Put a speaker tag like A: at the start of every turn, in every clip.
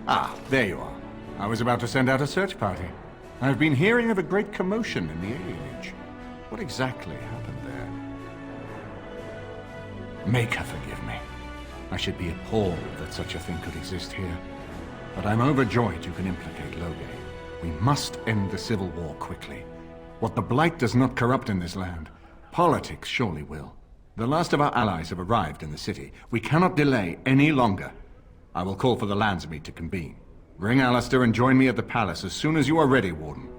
A: Ah, there you are. I was about to send out a search party. I've been hearing of a great commotion in the age. What exactly happened there? Make her forgive me. I should be appalled that such a thing could exist here. But I'm overjoyed you can implicate Loghain. We must end the civil war quickly. What the Blight does not corrupt in this land, politics surely will. The last of our allies have arrived in the city. We cannot delay any longer. I will call for the Landsmeet to convene. Bring Alistair and join me at the palace as soon as you are ready, Warden.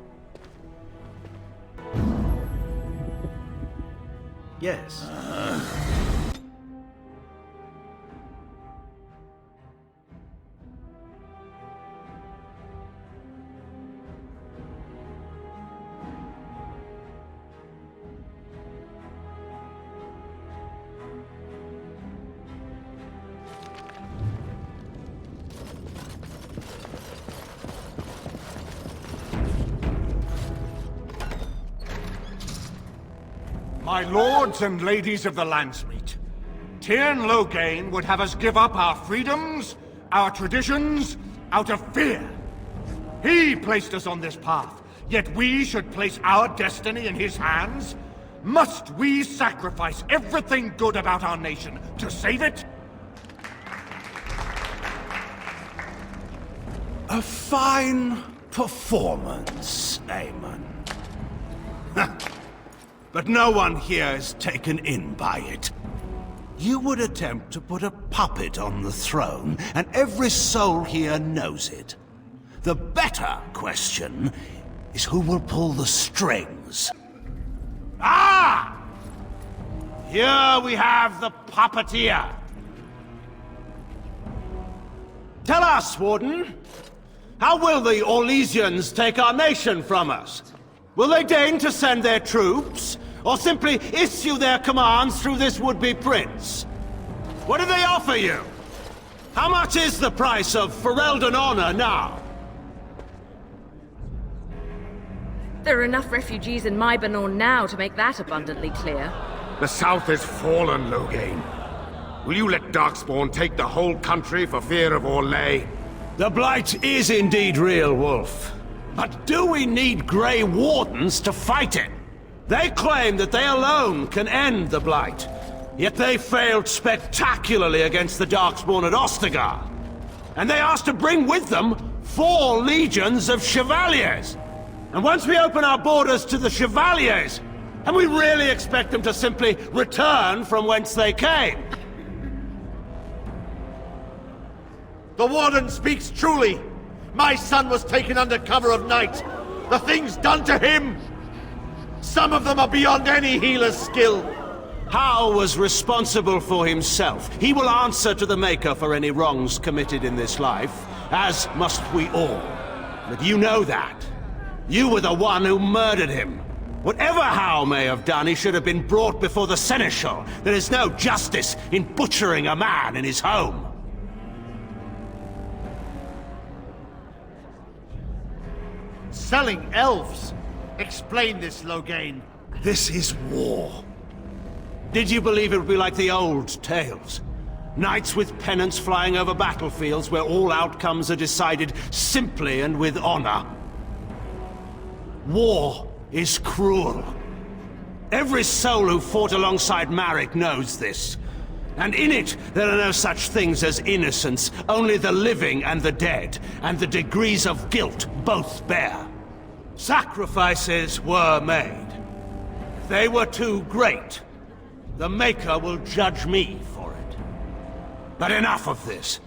B: Yes.
C: My lords and ladies of the Landsmeet, Tyrn Loghain would have us give up our freedoms, our traditions, out of fear. He placed us on this path, yet we should place our destiny in his hands? Must we sacrifice everything good about our nation to save it?
B: A fine performance, Aemon. But no one here is taken in by it. You would attempt to put a puppet on the throne, and every soul here knows it. The better question is who will pull the strings. Ah! Here we have the puppeteer. Tell us, Warden, how will the Orlesians take our nation from us? Will they deign to send their troops, or simply issue their commands through this would-be prince? What do they offer you? How much is the price of Ferelden honor now?
D: There are enough refugees in Mybanor now to make that abundantly clear.
E: The South has fallen, Loghain. Will you let Darkspawn take the whole country for fear of Orlais?
B: The Blight is indeed real, Wolf. But do we need Grey Wardens to fight it? They claim that they alone can end the Blight, yet they failed spectacularly against the Darkspawn at Ostagar. And they asked to bring with them 4 legions of Chevaliers. And once we open our borders to the Chevaliers, and we really expect them to simply return from whence they came?
F: The Warden speaks truly. My son was taken under cover of night. The things done to him, some of them are beyond any healer's skill.
B: Hal was responsible for himself. He will answer to the Maker for any wrongs committed in this life, as must we all. But you know that. You were the one who murdered him. Whatever Hal may have done, he should have been brought before the Seneschal. There is no justice in butchering a man in his home.
F: Selling elves? Explain this, Loghain.
B: This is war. Did you believe it would be like the old tales? Knights with pennants flying over battlefields where all outcomes are decided simply and with honor. War is cruel. Every soul who fought alongside Marek knows this. And in it, there are no such things as innocence, only the living and the dead, and the degrees of guilt both bear. Sacrifices were made. If they were too great, the Maker will judge me for it. But enough of this.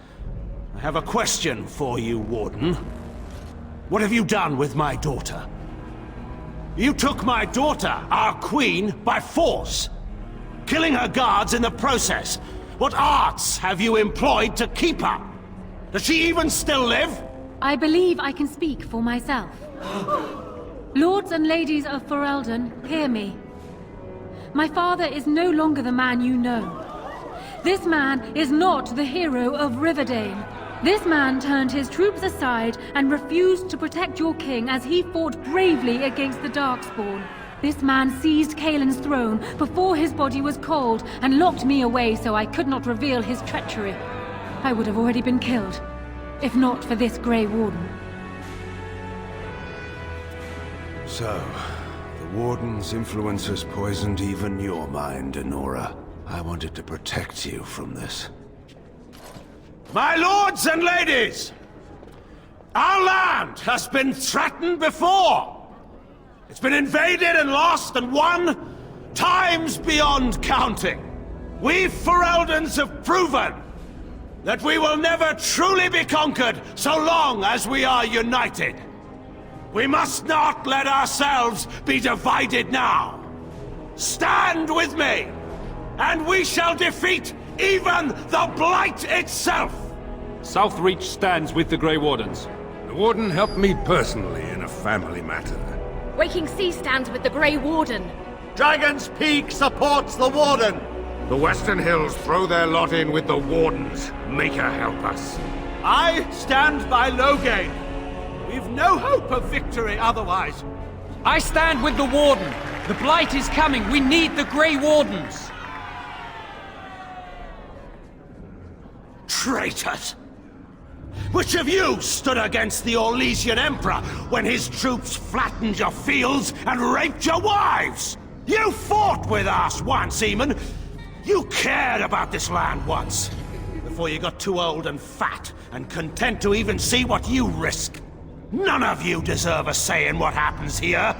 B: I have a question for you, Warden. What have you done with my daughter? You took my daughter, our queen, by force, killing her guards in the process. What arts have you employed to keep her? Does she even still live?
G: I believe I can speak for myself. Lords and ladies of Ferelden, hear me. My father is no longer the man you know. This man is not the hero of Riverdale. This man turned his troops aside and refused to protect your king as he fought bravely against the Darkspawn. This man seized Kaelin's throne before his body was cold and locked me away so I could not reveal his treachery. I would have already been killed. if not for this Grey Warden.
B: So, the Warden's influence has poisoned even your mind, Enora. I wanted to protect you from this. My lords and ladies! Our land has been threatened before! It's been invaded and lost and won times beyond counting. We Fereldans have proven that we will never truly be conquered so long as we are united. We must not let ourselves be divided now. Stand with me, and we shall defeat even the Blight itself!
H: Southreach stands with the Grey Wardens.
E: The Warden helped me personally in a family matter.
D: Waking Sea stands with the Grey Warden.
F: Dragon's Peak supports the Warden!
E: The Western Hills throw their lot in with the Wardens. Make her help us.
B: I stand by Loghain. We've no hope of victory otherwise.
I: I stand with the Warden. The Blight is coming. We need the Grey Wardens.
B: Traitors! Which of you stood against the Orlesian Emperor when his troops flattened your fields and raped your wives? You fought with us once, Eamon. You cared about this land once, before you got too old and fat and content to even see what you risk. None of you deserve a say in what happens here.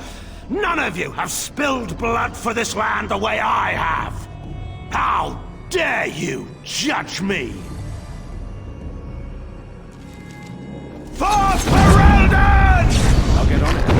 B: None of you have spilled blood for this land the way I have. How dare you judge me? For Ferelden!
H: I'll get on it.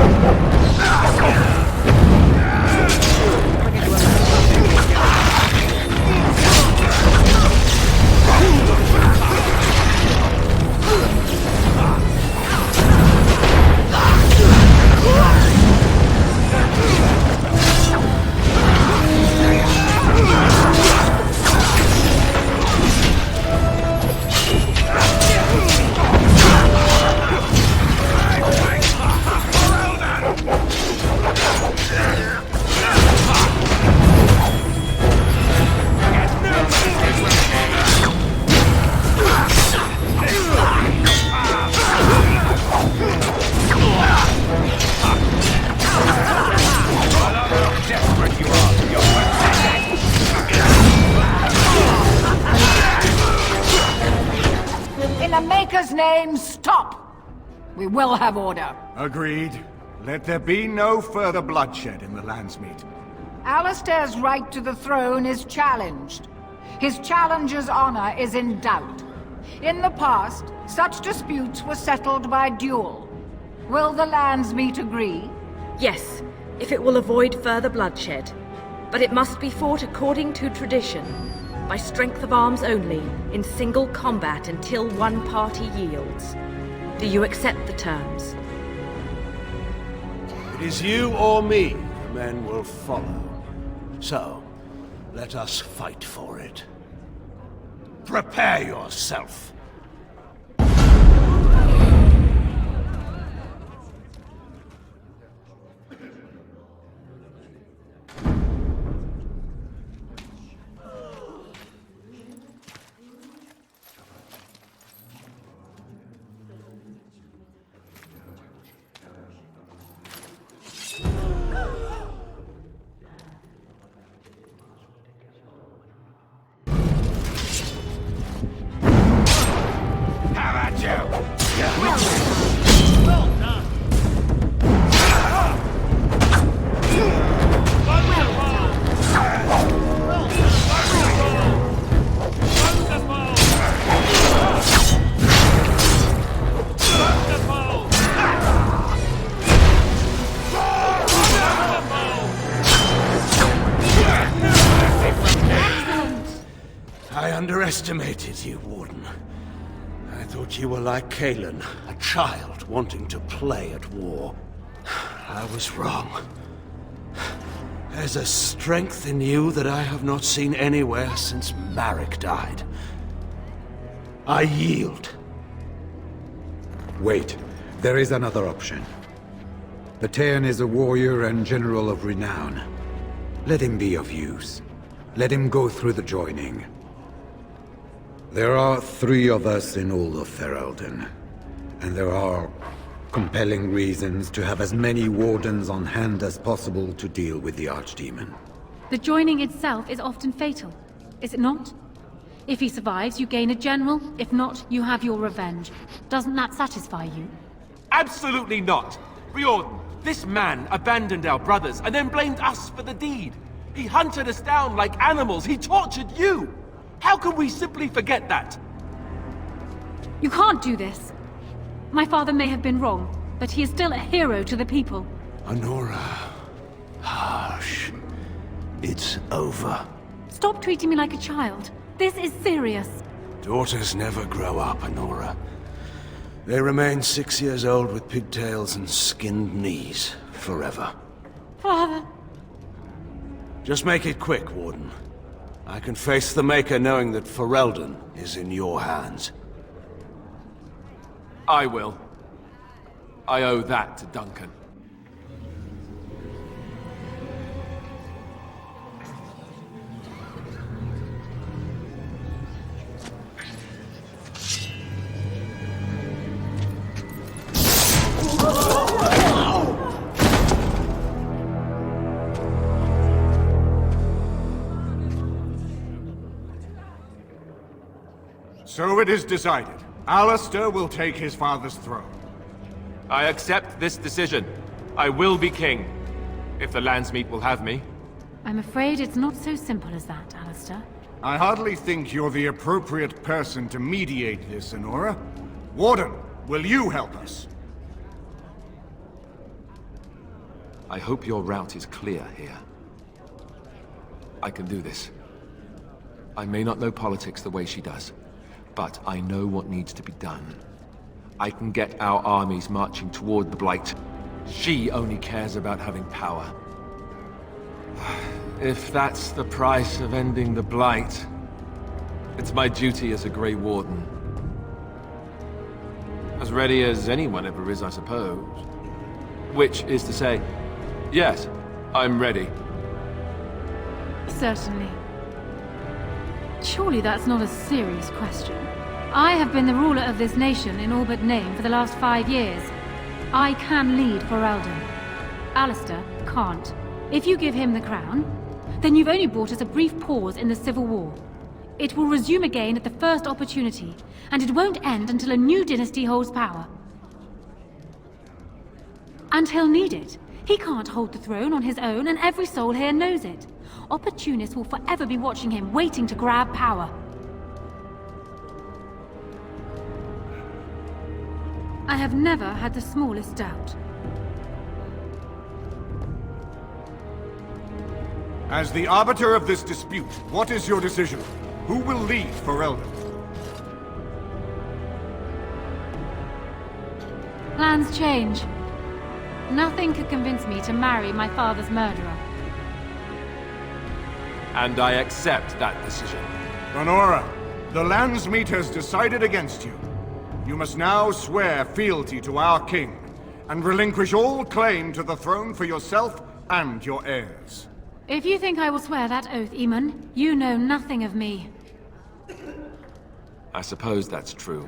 J: Name, stop! We will have order.
C: Agreed. Let there be no further bloodshed in the Landsmeet.
J: Alistair's right to the throne is challenged. His challenger's honor is in doubt. In the past, such disputes were settled by duel. Will the Landsmeet agree?
D: Yes, if it will avoid further bloodshed. But it must be fought according to tradition, by strength of arms only, in single combat until one party yields. Do you accept the terms?
B: It is you or me the men will follow. So, let us fight for it. Prepare yourself. I underestimated you, Warden. I thought you were like Kalen, a child wanting to play at war. I was wrong. There's a strength in you that I have not seen anywhere since Marek died. I yield.
K: Wait. There is another option. The Teyrn is a warrior and general of renown. Let him be of use. Let him go through the joining. There are 3 of us in all of Ferelden, and there are compelling reasons to have as many wardens on hand as possible to deal with the Archdemon.
G: The joining itself is often fatal, is it not? If he survives, you gain a general. If not, you have your revenge. Doesn't that satisfy you?
L: Absolutely not! Riordan, this man abandoned our brothers and then blamed us for the deed. He hunted us down like animals. He tortured you! How can we simply forget that?
G: You can't do this. My father may have been wrong, but he is still a hero to the people.
B: Honora. Hush. It's over.
G: Stop treating me like a child. This is serious.
B: Daughters never grow up, Honora. They remain 6 years old with pigtails and skinned knees forever.
G: Father.
B: Just make it quick, Warden. I can face the Maker knowing that Ferelden is in your hands.
L: I will. I owe that to Duncan.
C: So it is decided. Alistair will take his father's throne.
L: I accept this decision. I will be king, if the Landsmeet will have me.
G: I'm afraid it's not so simple as that, Alistair.
C: I hardly think you're the appropriate person to mediate this, Honora. Warden, will you help us?
L: I hope your route is clear here. I can do this. I may not know politics the way she does, but I know what needs to be done. I can get our armies marching toward the Blight. She only cares about having power. If that's the price of ending the Blight, it's my duty as a Grey Warden. As ready as anyone ever is, I suppose. Which is to say, yes, I'm ready.
G: Certainly. Surely that's not a serious question. I have been the ruler of this nation in all but name for the last 5 years. I can lead Ferelden. Alistair can't. If you give him the crown, then you've only brought us a brief pause in the Civil War. It will resume again at the first opportunity, and it won't end until a new dynasty holds power. And he'll need it. He can't hold the throne on his own, and every soul here knows it. Opportunists will forever be watching him, waiting to grab power. I have never had the smallest doubt.
C: As the arbiter of this dispute, what is your decision? Who will lead Ferelden?
G: Plans change. Nothing could convince me to marry my father's murderer.
L: And I accept that decision.
C: Honora, the Landsmeet has decided against you. You must now swear fealty to our king, and relinquish all claim to the throne for yourself and your heirs.
G: If you think I will swear that oath, Eamon, you know nothing of me.
L: I suppose that's true.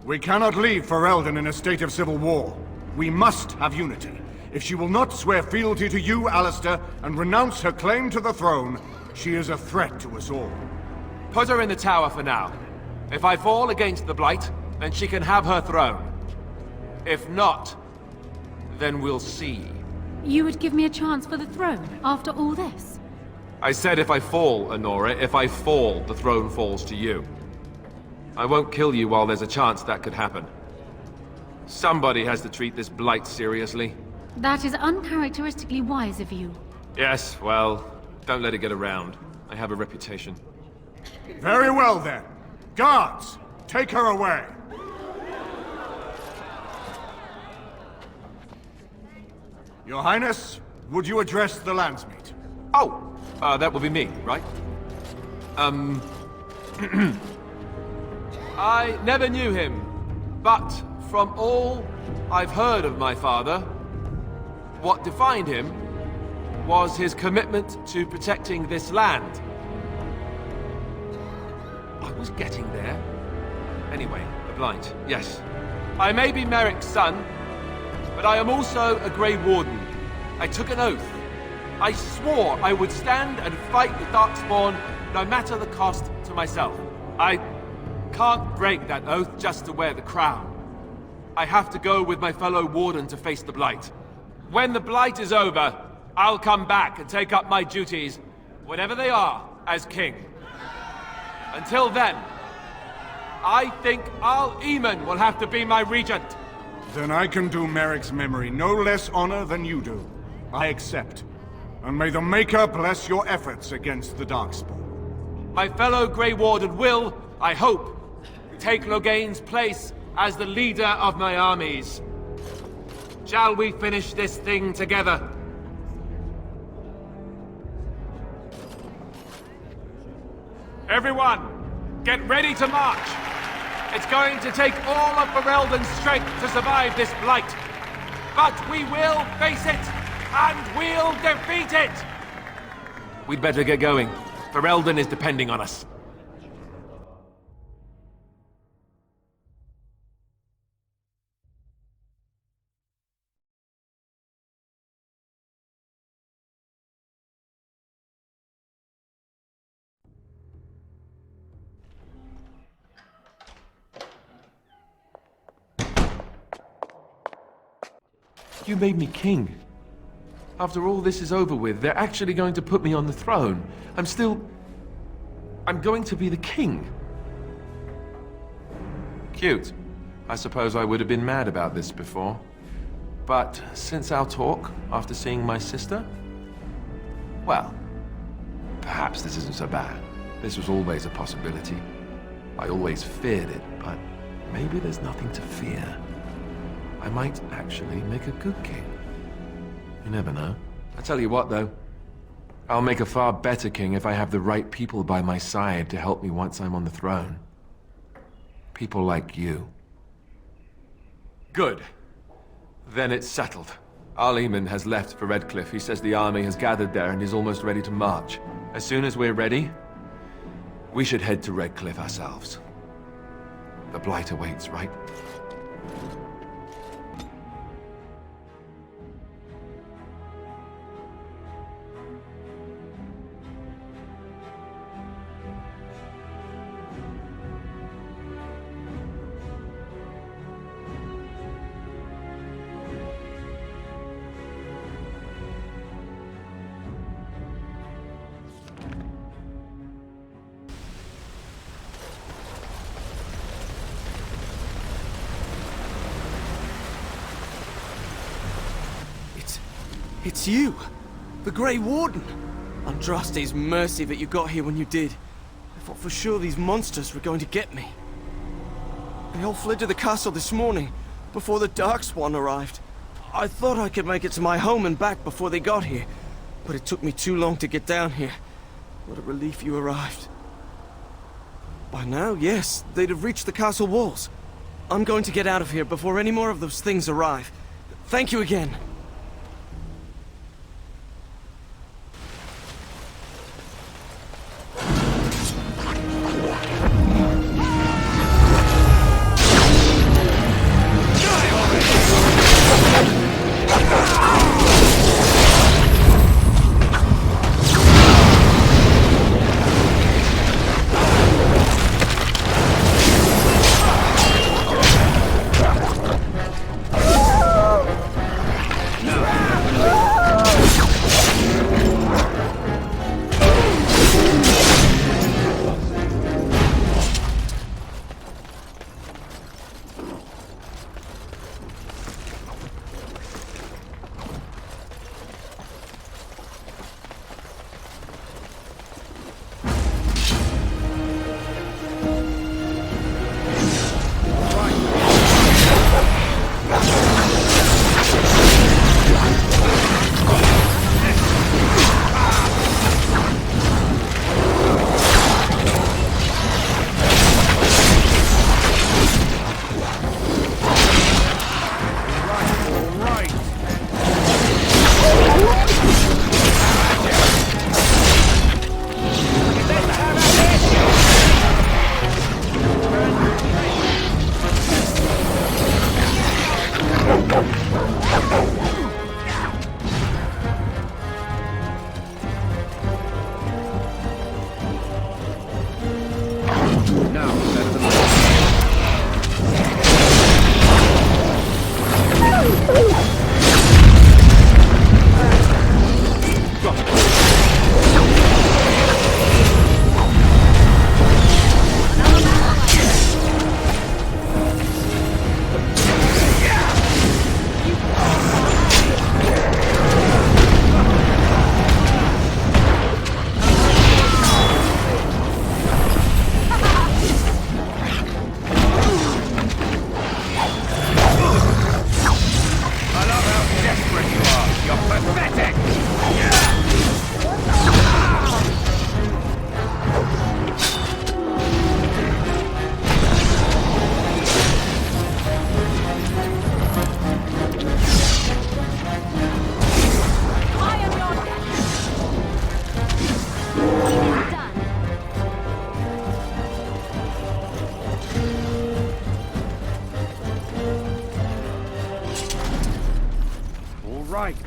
C: We cannot leave Ferelden in a state of civil war. We must have unity. If she will not swear fealty to you, Alistair, and renounce her claim to the throne, she is a threat to us all.
L: Put her in the tower for now. If I fall against the Blight, then she can have her throne. If not, then we'll see.
G: You would give me a chance for the throne after all this?
L: I said if I fall, Honora. If I fall, the throne falls to you. I won't kill you while there's a chance that could happen. Somebody has to treat this Blight seriously.
G: That is uncharacteristically wise of you.
L: Yes, well, don't let it get around. I have a reputation.
C: Very well then. Guards, take her away. Your Highness, would you address the Landsmeet?
L: Oh, that would be me, right? I never knew him, but from all I've heard of my father, what defined him was his commitment to protecting this land. was getting there. Anyway, the blight, yes. I may be Merrick's son, but I am also a Grey Warden. I took an oath. I swore I would stand and fight the Darkspawn, no matter the cost to myself. I can't break that oath just to wear the crown. I have to go with my fellow Warden to face the Blight. When the Blight is over, I'll come back and take up my duties, whatever they are, as king. Until then, I think Al Eamon will have to be my regent.
C: Then I can do Merrick's memory no less honor than you do. I accept. And may the Maker bless your efforts against the Darkspawn.
L: My fellow Grey Warden will, I hope, take Loghain's place as the leader of my armies. Shall we finish this thing together? Everyone, get ready to march! It's going to take all of Ferelden's strength to survive this blight. But we will face it, and we'll defeat it! We'd better get going. Ferelden is depending on us. You made me king. After all this is over with, they're actually going to put me on the throne. I'm going to be the king. Cute. I suppose I would have been mad about this before. But since our talk, after seeing my sister, well, perhaps this isn't so bad. This was always a possibility. I always feared it, but maybe there's nothing to fear. I might actually make a good king. You never know. I tell you what, though. I'll make a far better king if I have the right people by my side to help me once I'm on the throne. People like you. Good. Then it's settled. Al Eamon has left for Redcliffe. He says the army has gathered there and is almost ready to march. As soon as we're ready, we should head to Redcliffe ourselves. The Blight awaits, right?
M: It's you! The Grey Warden! Andraste's mercy that you got here when you did. I thought for sure these monsters were going to get me. They all fled to the castle this morning, before the Darkspawn arrived. I thought I could make it to my home and back before they got here, but it took me too long to get down here. What a relief you arrived. By now, yes, they'd have reached the castle walls. I'm going to get out of here before any more of those things arrive. Thank you again.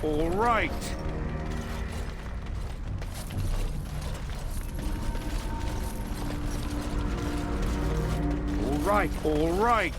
C: All right. All right.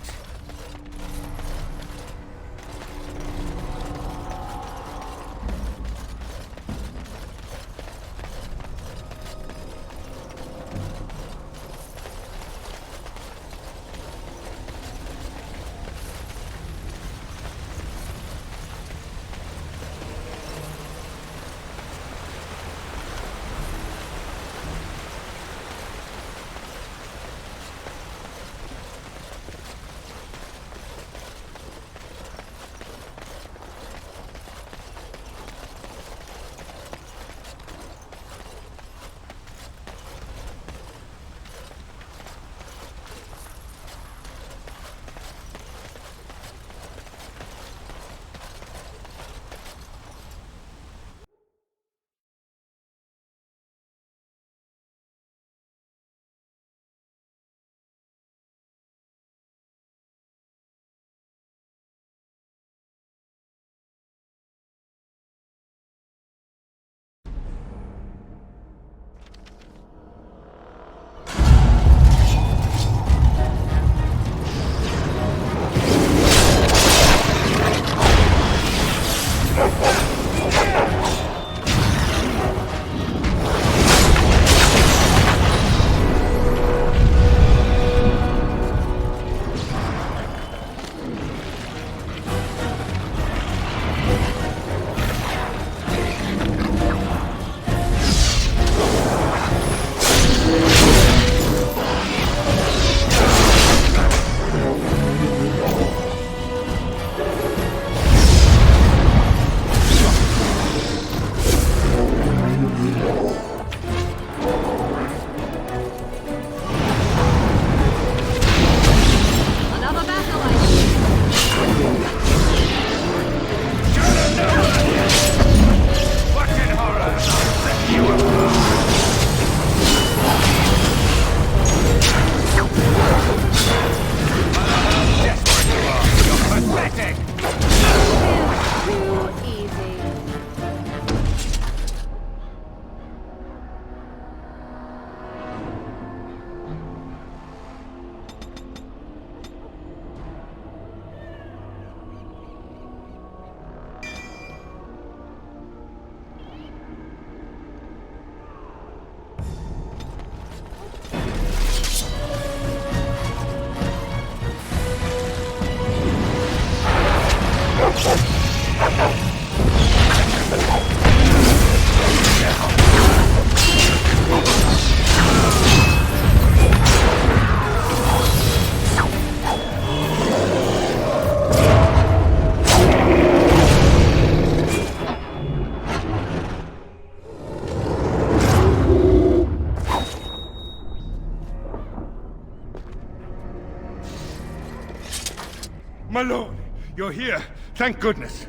C: My lord, you're here. Thank goodness.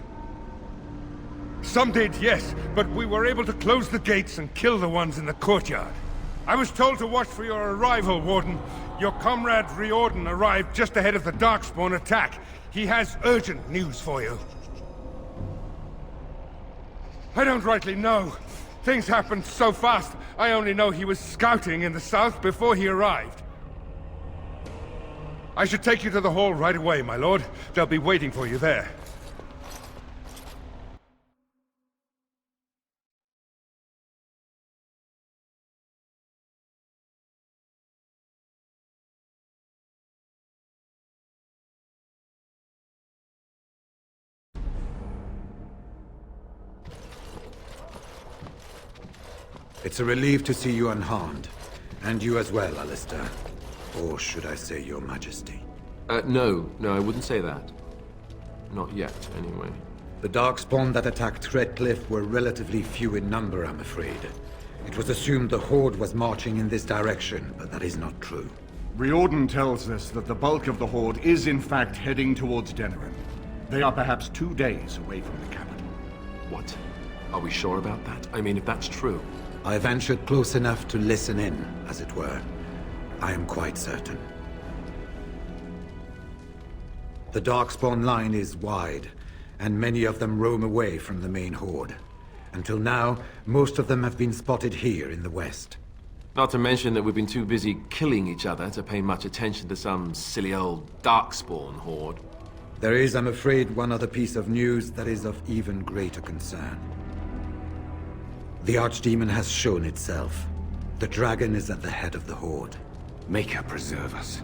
C: Some did, yes, but we were able to close the gates and kill the ones in the courtyard. I was told to watch for your arrival, Warden. Your comrade Riordan arrived just ahead of the Darkspawn attack. He has urgent news for you. I don't rightly know. Things happened so fast. I only know he was scouting in the south before he arrived. I should take you to the hall right away, my lord. They'll be waiting for you there.
K: It's a relief to see you unharmed. And you as well, Alistair. Or should I say your majesty?
L: No, I wouldn't say that. Not yet, anyway.
K: The Darkspawn that attacked Redcliffe were relatively few in number, I'm afraid. It was assumed the Horde was marching in this direction, but that is not true.
C: Riordan tells us that the bulk of the Horde is in fact heading towards Denerim. They are perhaps 2 days away from the capital.
L: What? Are we sure about that? I mean, if that's true...
K: I ventured close enough to listen in, as it were. I am quite certain. The Darkspawn line is wide, and many of them roam away from the main Horde. Until now, most of them have been spotted here in the west.
L: Not to mention that we've been too busy killing each other to pay much attention to some silly old Darkspawn Horde.
K: There is, I'm afraid, one other piece of news that is of even greater concern. The Archdemon has shown itself. The dragon is at the head of the Horde.
E: May her preserve us.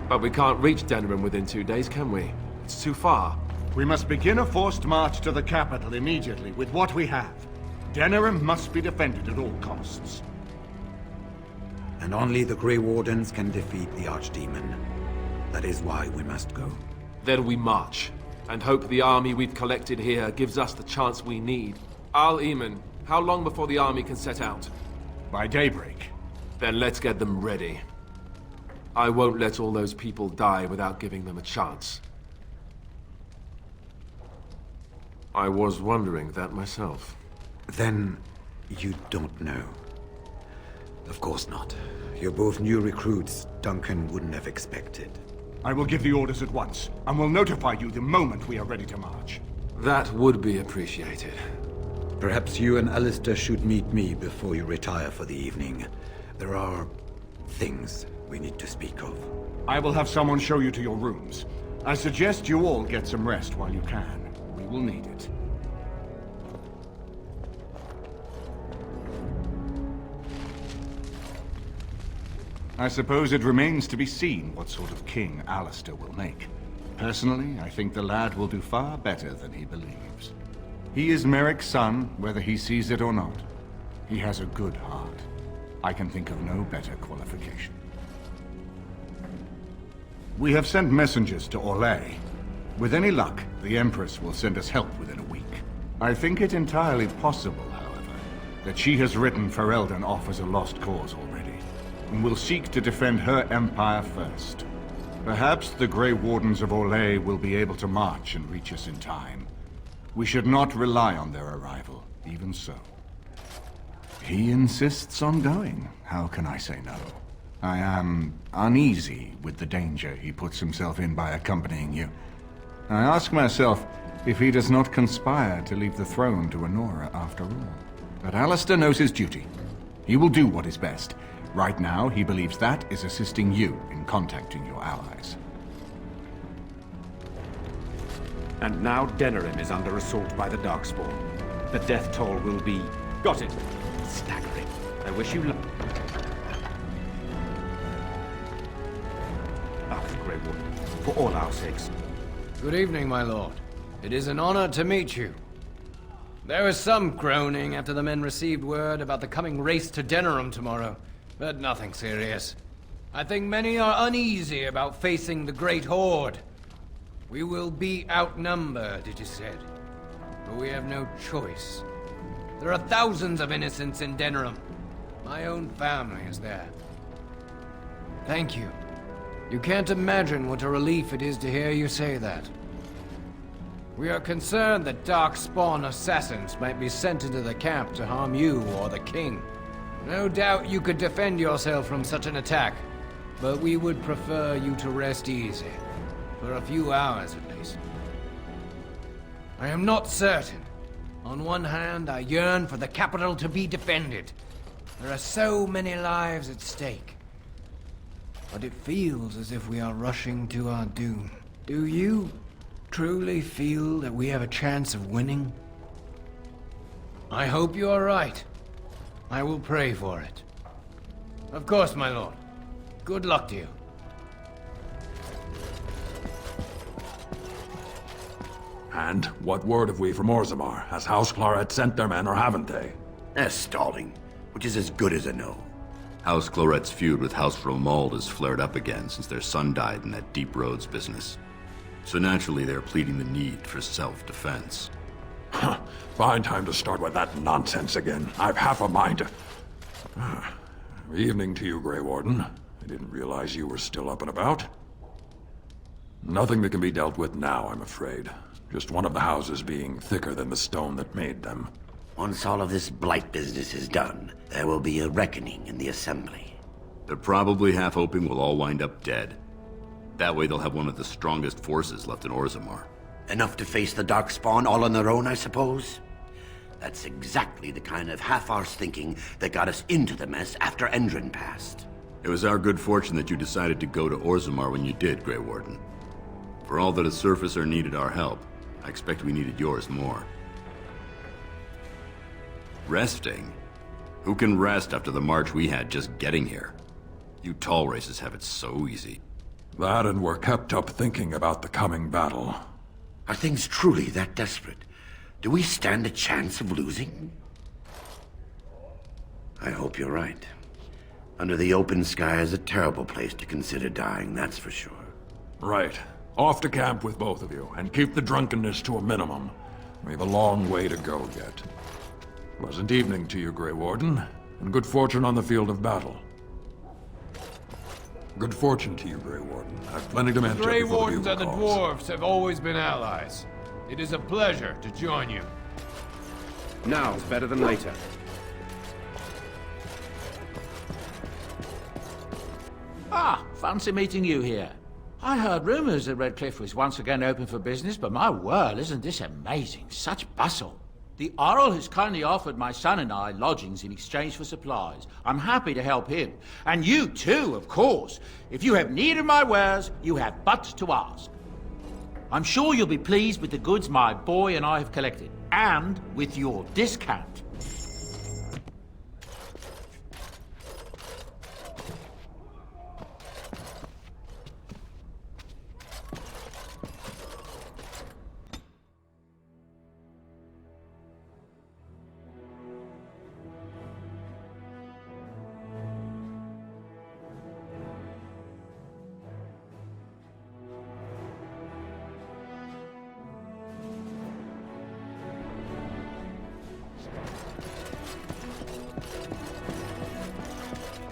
L: But we can't reach Denerim within 2 days, can we? It's too far.
C: We must begin a forced march to the capital immediately with what we have. Denerim must be defended at all costs.
K: And only the Grey Wardens can defeat the Archdemon. That is why we must go.
L: Then we march, and hope the army we've collected here gives us the chance we need. Al-Eamon, how long before the army can set out?
C: By daybreak.
L: Then let's get them ready. I won't let all those people die without giving them a chance. I was wondering that myself.
K: Then you don't know. Of course not. You're both new recruits Duncan wouldn't have expected.
C: I will give the orders at once, and will notify you the moment we are ready to march.
L: That would be appreciated.
K: Perhaps you and Alistair should meet me before you retire for the evening. There are things we need to speak of.
C: I will have someone show you to your rooms. I suggest you all get some rest while you can. We will need it. I suppose it remains to be seen what sort of king Alistair will make. Personally, I think the lad will do far better than he believes. He is Merrick's son, whether he sees it or not. He has a good heart. I can think of no better qualification. We have sent messengers to Orlais. With any luck, the Empress will send us help within a week. I think it entirely possible, however, that she has written Ferelden off as a lost cause already, and will seek to defend her empire first. Perhaps the Grey Wardens of Orlais will be able to march and reach us in time. We should not rely on their arrival, even so. He insists on going. How can I say no? I am uneasy with the danger he puts himself in by accompanying you. I ask myself if he does not conspire to leave the throne to Honora after all. But Alistair knows his duty. He will do what is best. Right now, he believes that is assisting you in contacting your allies.
H: And now Denerim is under assault by the Darkspawn. The death toll will be... Got it! Staggering. I wish you luck. After Grey Warden, for all our sakes.
N: Good evening, my lord. It is an honor to meet you. There was some groaning after the men received word about the coming race to Denerim tomorrow, but nothing serious. I think many are uneasy about facing the Great Horde. We will be outnumbered, it is said, but we have no choice. There are thousands of innocents in Denerim. My own family is there. Thank you. You can't imagine what a relief it is to hear you say that. We are concerned that Darkspawn assassins might be sent into the camp to harm you or the king. No doubt you could defend yourself from such an attack, but we would prefer you to rest easy. For a few hours, at least. I am not certain. On one hand, I yearn for the capital to be defended. There are so many lives at stake. But it feels as if we are rushing to our doom. Do you truly feel that we have a chance of winning? I hope you are right. I will pray for it. Of course, my lord. Good luck to you.
O: And what word have we from Orzammar? Has House Claret sent their men, or haven't they?
P: They're stalling, which is as good as a no. House Claret's feud with House Romuald has flared up again since their son died in that Deep Roads business. So naturally they're pleading the need for self-defense.
O: Fine time to start with that nonsense again. I've half a mind to... Evening to you, Grey Warden. I didn't realize you were still up and about. Nothing that can be dealt with now, I'm afraid. Just one of the houses being thicker than the stone that made them.
P: Once all of this blight business is done, there will be a reckoning in the Assembly. They're probably half hoping we'll all wind up dead. That way they'll have one of the strongest forces left in Orzammar. Enough to face the Darkspawn all on their own, I suppose? That's exactly the kind of half-arsed thinking that got us into the mess after Endron passed. It was our good fortune that you decided to go to Orzammar when you did, Grey Warden. For all that a surfacer needed our help, I expect we needed yours more. Resting? Who can rest after the march we had just getting here? You tall races have it so easy.
O: That, and we're kept up thinking about the coming battle.
P: Are things truly that desperate? Do we stand a chance of losing? I hope you're right. Under the open sky is a terrible place to consider dying, that's for sure.
O: Right. Off to camp with both of you, and keep the drunkenness to a minimum. We have a long way to go yet. Pleasant evening to you, Grey Warden, and good fortune on the field of battle. Good fortune to you, Grey Warden. I've plenty to mention before the
N: Grey Wardens
O: bugle
N: and the
O: calls.
N: dwarves have always been allies. It is a pleasure to join you.
H: Now's better than later.
Q: Ah, fancy meeting you here. I heard rumors that Redcliffe was once again open for business, but my word, isn't this amazing? Such bustle. The Earl has kindly offered my son and I lodgings in exchange for supplies. I'm happy to help him. And you too, of course. If you have need of my wares, you have but to ask. I'm sure you'll be pleased with the goods my boy and I have collected, and with your discount.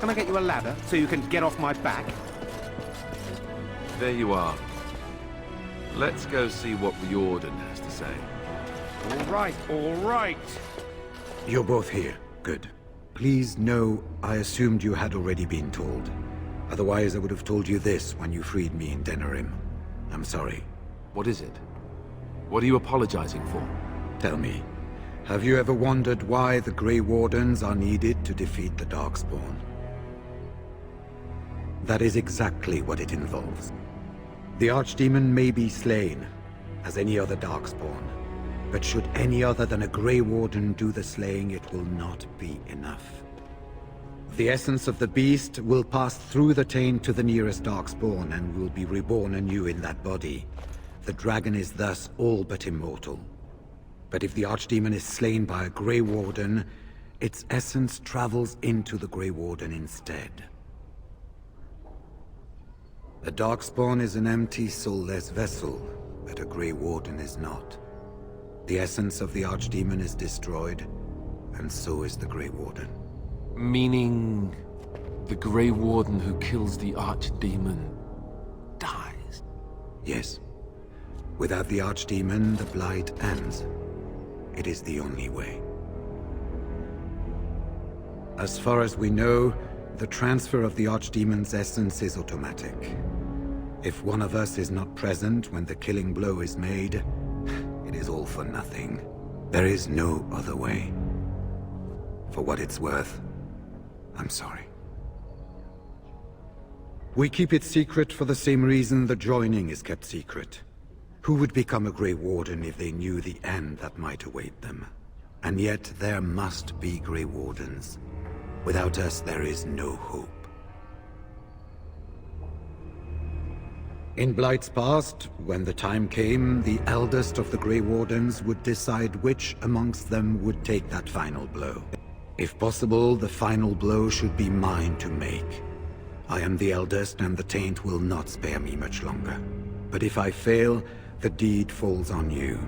H: Can I get you a ladder so you can get off my back?
L: There you are. Let's go see what Riordan has to say.
H: All right, all right.
K: You're both here. Good. Please know I assumed you had already been told. Otherwise I would have told you this when you freed me in Denerim. I'm sorry.
L: What is it? What are you apologizing for?
K: Tell me, have you ever wondered why the Grey Wardens are needed to defeat the Darkspawn? That is exactly what it involves. The Archdemon may be slain, as any other Darkspawn, but should any other than a Grey Warden do the slaying, it will not be enough. The essence of the beast will pass through the taint to the nearest Darkspawn and will be reborn anew in that body. The dragon is thus all but immortal. But if the Archdemon is slain by a Grey Warden, its essence travels into the Grey Warden instead. A Darkspawn is an empty, soulless vessel, but a Grey Warden is not. The essence of the Archdemon is destroyed, and so is the Grey Warden.
L: Meaning... the Grey Warden who kills the Archdemon dies?
K: Yes. Without the Archdemon, the Blight ends. It is the only way. As far as we know, the transfer of the Archdemon's essence is automatic. If one of us is not present when the killing blow is made, it is all for nothing. There is no other way. For what it's worth, I'm sorry. We keep it secret for the same reason the joining is kept secret. Who would become a Grey Warden if they knew the end that might await them? And yet there must be Grey Wardens. Without us, there is no hope. In Blight's past, when the time came, the eldest of the Grey Wardens would decide which amongst them would take that final blow. If possible, the final blow should be mine to make. I am the eldest, and the taint will not spare me much longer. But if I fail, the deed falls on you.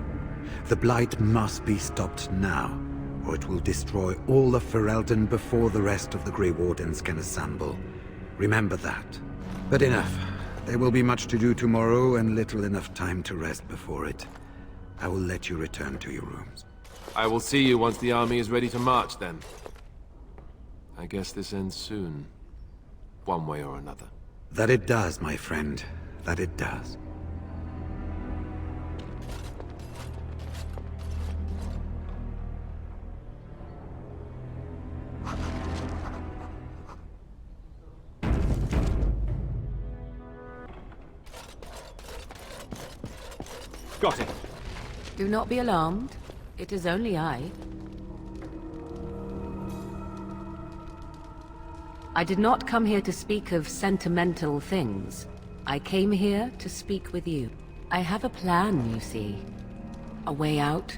K: The Blight must be stopped now, or it will destroy all of Ferelden before the rest of the Grey Wardens can assemble. Remember that. But enough. There will be much to do tomorrow, and little enough time to rest before it. I will let you return to your rooms.
L: I will see you once the army is ready to march, then. I guess this ends soon. One way or another.
K: That it does, my friend. That it does.
L: Got it.
R: Do not be alarmed. It is only I. I did not come here to speak of sentimental things. I came here to speak with you. I have a plan, you see. A way out.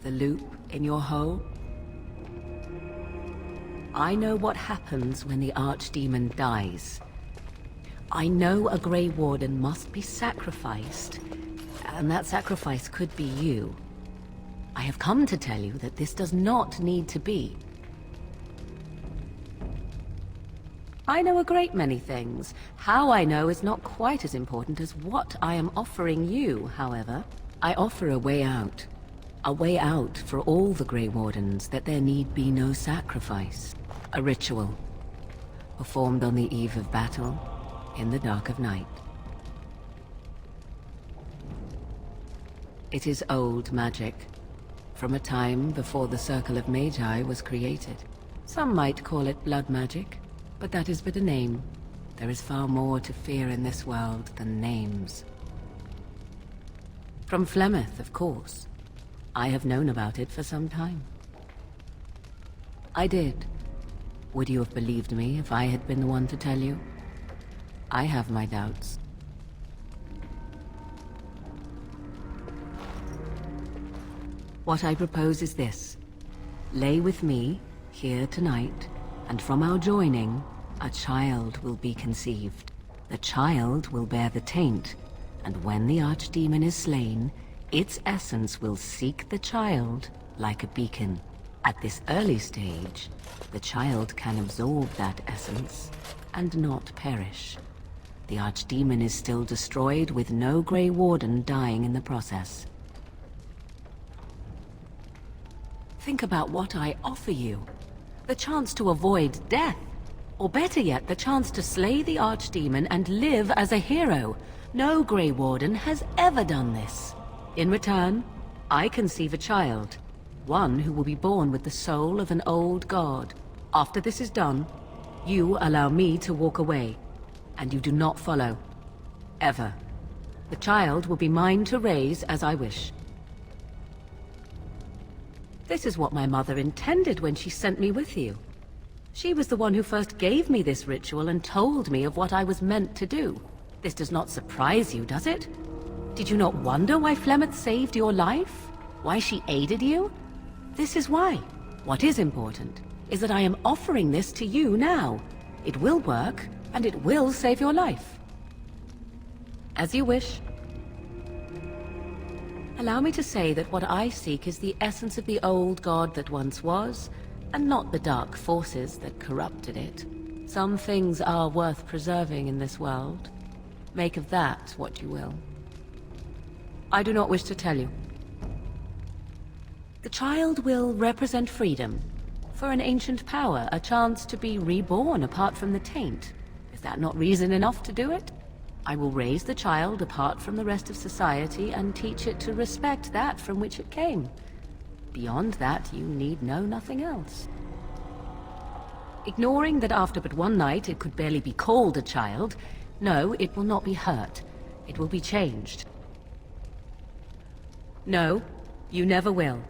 R: The loop in your hole. I know what happens when the Archdemon dies. I know a Grey Warden must be sacrificed. And that sacrifice could be you. I have come to tell you that this does not need to be. I know a great many things. How I know is not quite as important as what I am offering you, however. I offer a way out. A way out for all the Grey Wardens, that there need be no sacrifice. A ritual. Performed on the eve of battle, in the dark of night. It is old magic, from a time before the Circle of Magi was created. Some might call it blood magic, but that is but a name. There is far more to fear in this world than names. From Flemeth, of course. I have known about it for some time. I did. Would you have believed me if I had been the one to tell you? I have my doubts. What I propose is this. Lay with me, here tonight, and from our joining, a child will be conceived. The child will bear the taint, and when the Archdemon is slain, its essence will seek the child like a beacon. At this early stage, the child can absorb that essence and not perish. The Archdemon is still destroyed with no Grey Warden dying in the process. Think about what I offer you. The chance to avoid death. Or better yet, the chance to slay the Archdemon and live as a hero. No Grey Warden has ever done this. In return, I conceive a child. One who will be born with the soul of an old god. After this is done, you allow me to walk away. And you do not follow. Ever. The child will be mine to raise as I wish. This is what my mother intended when she sent me with you. She was the one who first gave me this ritual and told me of what I was meant to do. This does not surprise you, does it? Did you not wonder why Flemeth saved your life? Why she aided you? This is why. What is important is that I am offering this to you now. It will work, and it will save your life. As you wish. Allow me to say that what I seek is the essence of the old god that once was, and not the dark forces that corrupted it. Some things are worth preserving in this world. Make of that what you will. I do not wish to tell you. The child will represent freedom. For an ancient power, a chance to be reborn apart from the taint. Is that not reason enough to do it? I will raise the child apart from the rest of society and teach it to respect that from which it came. Beyond that, you need know nothing else. Ignoring that after but one night it could barely be called a child, no, it will not be hurt. It will be changed. No, you never will.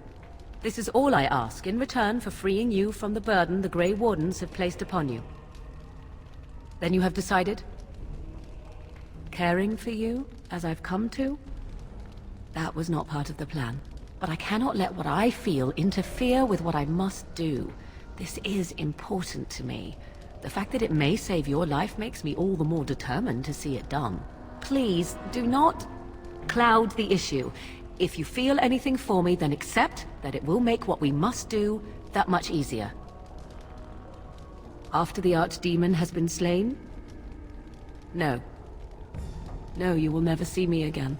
R: This is all I ask in return for freeing you from the burden the Grey Wardens have placed upon you. Then you have decided? Caring for you, as I've come to? That was not part of the plan. But I cannot let what I feel interfere with what I must do. This is important to me. The fact that it may save your life makes me all the more determined to see it done. Please, do not cloud the issue. If you feel anything for me, then accept that it will make what we must do that much easier. After the Archdemon has been slain? No. No, you will never see me again.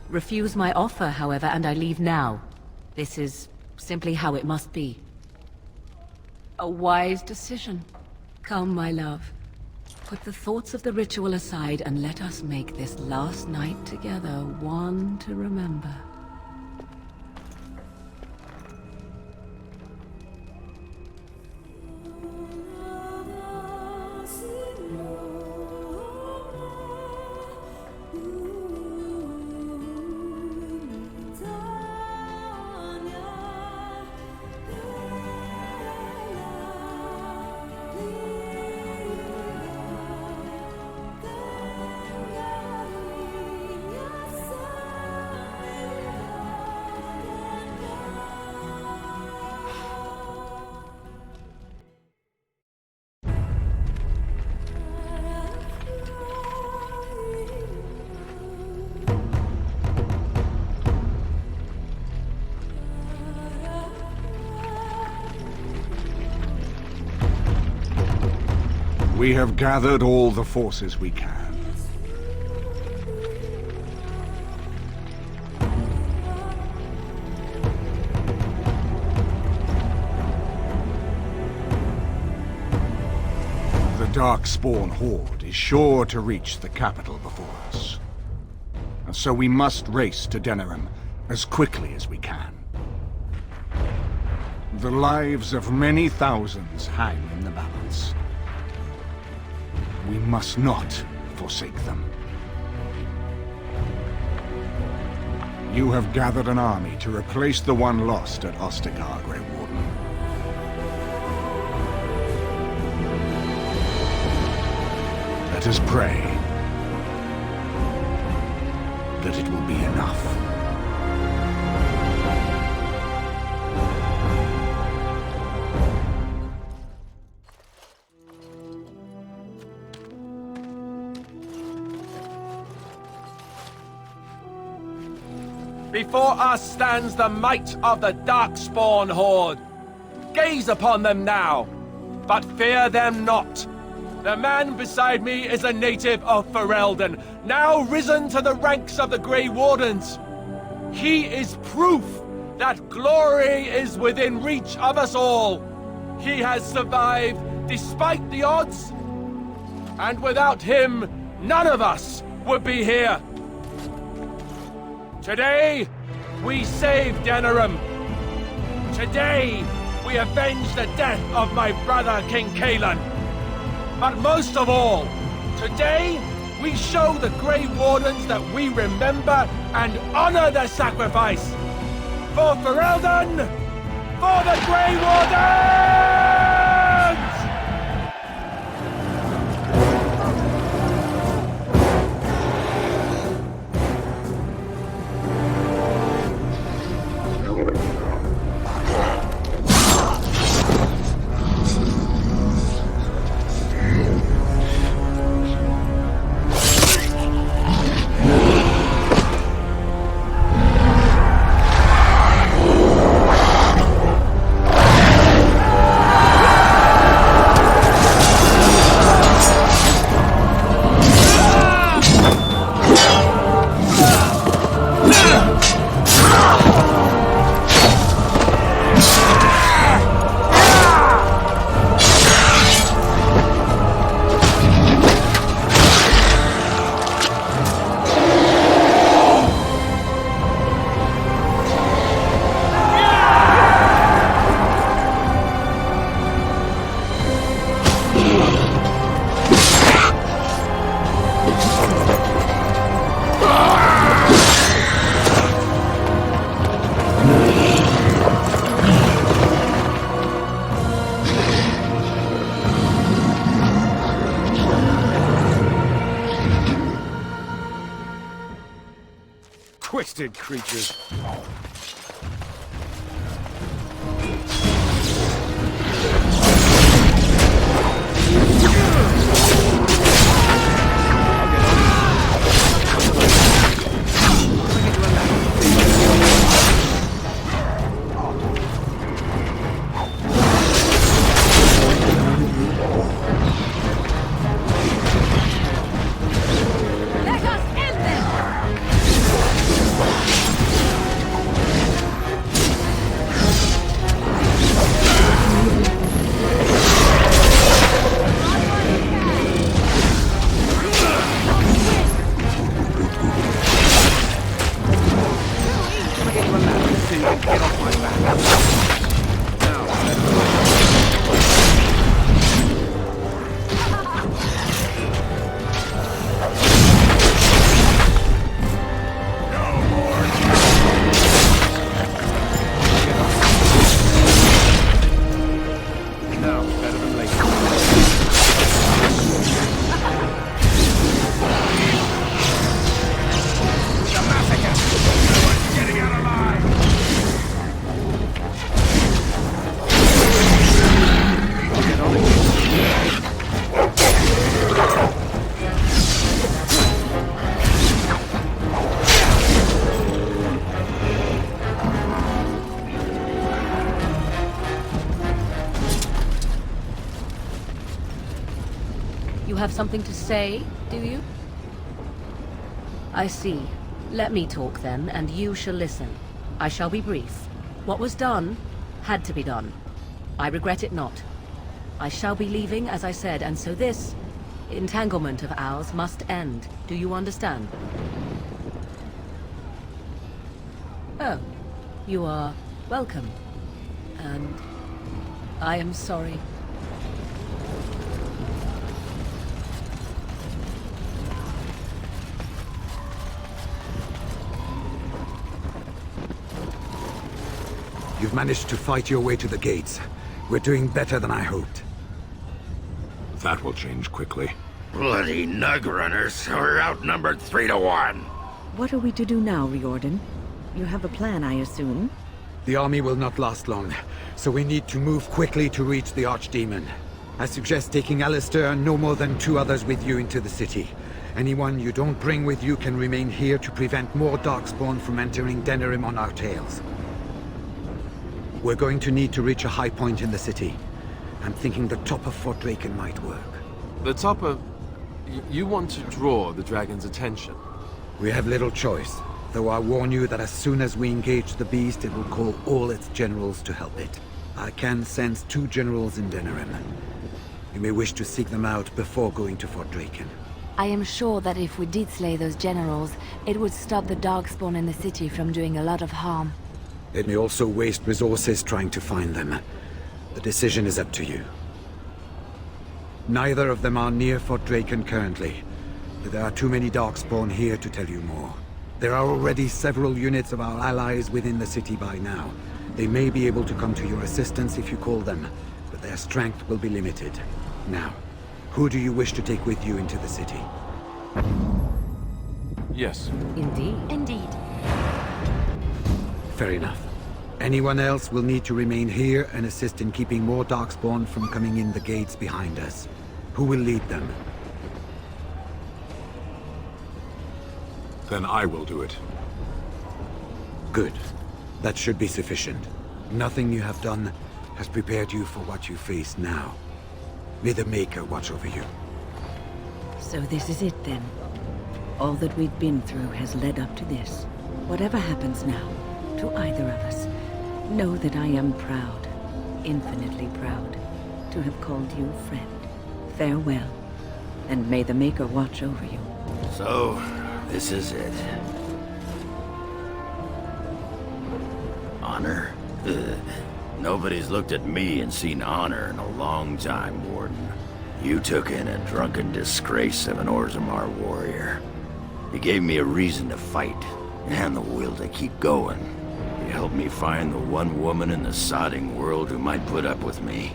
R: Refuse my offer, however, and I leave now. This is simply how it must be. A wise decision. Come, my love. Put the thoughts of the ritual aside and let us make this last night together one to remember.
A: We have gathered all the forces we can. The Darkspawn Horde is sure to reach the capital before us. So we must race to Denerim as quickly as we can. The lives of many thousands hang in the balance. We must not forsake them. You have gathered an army to replace the one lost at Ostagar, Grey Warden. Let us pray that it will be enough.
S: Before us stands the might of the Darkspawn Horde. Gaze upon them now, but fear them not. The man beside me is a native of Ferelden, now risen to the ranks of the Grey Wardens. He is proof that glory is within reach of us all. He has survived despite the odds, and without him, none of us would be here. Today, we save Denerim. Today, we avenge the death of my brother, King Kaelan. But most of all, today, we show the Grey Wardens that we remember and honor their sacrifice. For Ferelden, for the Grey Wardens!
F: Blasted creatures.
R: You have something to say, do you? I see. Let me talk then, and you shall listen. I shall be brief. What was done, had to be done. I regret it not. I shall be leaving, as I said, and so this entanglement of ours must end. Do you understand? Oh, you are welcome. And I am sorry.
K: You've managed to fight your way to the gates. We're doing better than I hoped.
O: That will change quickly.
E: Bloody nug runners. We're outnumbered 3 to 1.
D: What are we to do now, Riordan? You have a plan, I assume?
K: The army will not last long, so we need to move quickly to reach the Archdemon. I suggest taking Alistair and no more than 2 others with you into the city. Anyone you don't bring with you can remain here to prevent more Darkspawn from entering Denerim on our tails. We're going to need to reach a high point in the city. I'm thinking the top of Fort Draken might work.
L: The top of... You want to draw the dragon's attention?
K: We have little choice, though I warn you that as soon as we engage the beast, it will call all its generals to help it. I can sense 2 generals in Denerim. You may wish to seek them out before going to Fort Draken.
T: I am sure that if we did slay those generals, it would stop the Darkspawn in the city from doing a lot of harm.
K: It may also waste resources trying to find them. The decision is up to you. Neither of them are near Fort Draken currently. There are too many Darkspawn here to tell you more. There are already several units of our allies within the city by now. They may be able to come to your assistance if you call them, but their strength will be limited. Now, who do you wish to take with you into the city?
L: Yes.
R: Indeed.
T: Indeed.
K: Fair enough. Anyone else will need to remain here and assist in keeping more Darkspawn from coming in the gates behind us. Who will lead them?
O: Then I will do it.
K: Good. That should be sufficient. Nothing you have done has prepared you for what you face now. May the Maker watch over you.
D: So this is it then. All that we've been through has led up to this. Whatever happens now, to either of us, know that I am proud, infinitely proud, to have called you friend. Farewell, and may the Maker watch over you.
P: So, this is it. Honor? Ugh. Nobody's looked at me and seen honor in a long time, Warden. You took in a drunken disgrace of an Orzammar warrior. You gave me a reason to fight, and the will to keep going. You helped me find the one woman in the sodding world who might put up with me.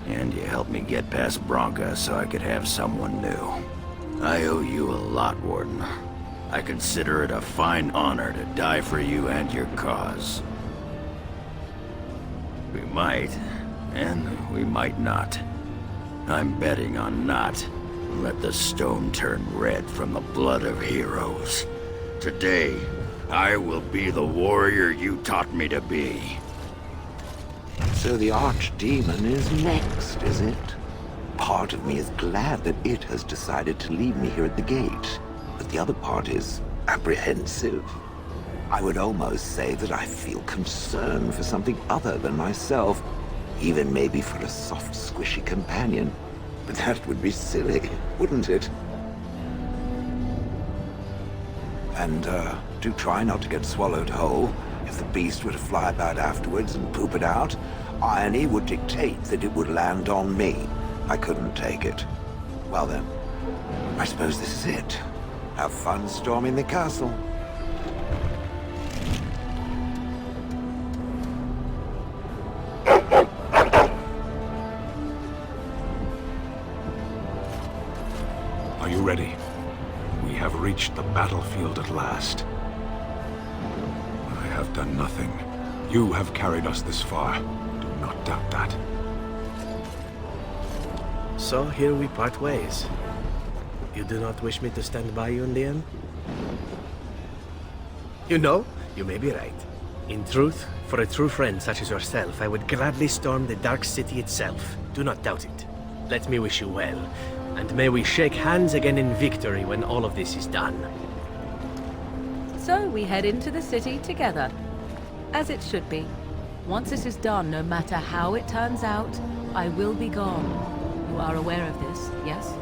P: And you helped me get past Bronca so I could have someone new. I owe you a lot, Warden. I consider it a fine honor to die for you and your cause. We might, and we might not. I'm betting on not. Let the stone turn red from the blood of heroes. Today, I will be the warrior you taught me to be.
U: So the Archdemon is next, is it? Part of me is glad that it has decided to leave me here at the gate, but the other part is apprehensive. I would almost say that I feel concern for something other than myself, even maybe for a soft, squishy companion. But that would be silly, wouldn't it? And, do try not to get swallowed whole. If the beast were to fly about afterwards and poop it out, irony would dictate that it would land on me. I couldn't take it. Well then, I suppose this is it. Have fun storming the castle.
O: Are you ready? We have reached the battlefield at last. I have done nothing. You have carried us this far. Do not doubt that.
V: So here we part ways. You do not wish me to stand by you in the end? You know, you may be right. In truth, for a true friend such as yourself, I would gladly storm the Dark City itself. Do not doubt it. Let me wish you well, and may we shake hands again in victory when all of this is done.
R: So we head into the city together. As it should be. Once this is done, no matter how it turns out, I will be gone. You are aware of this, yes?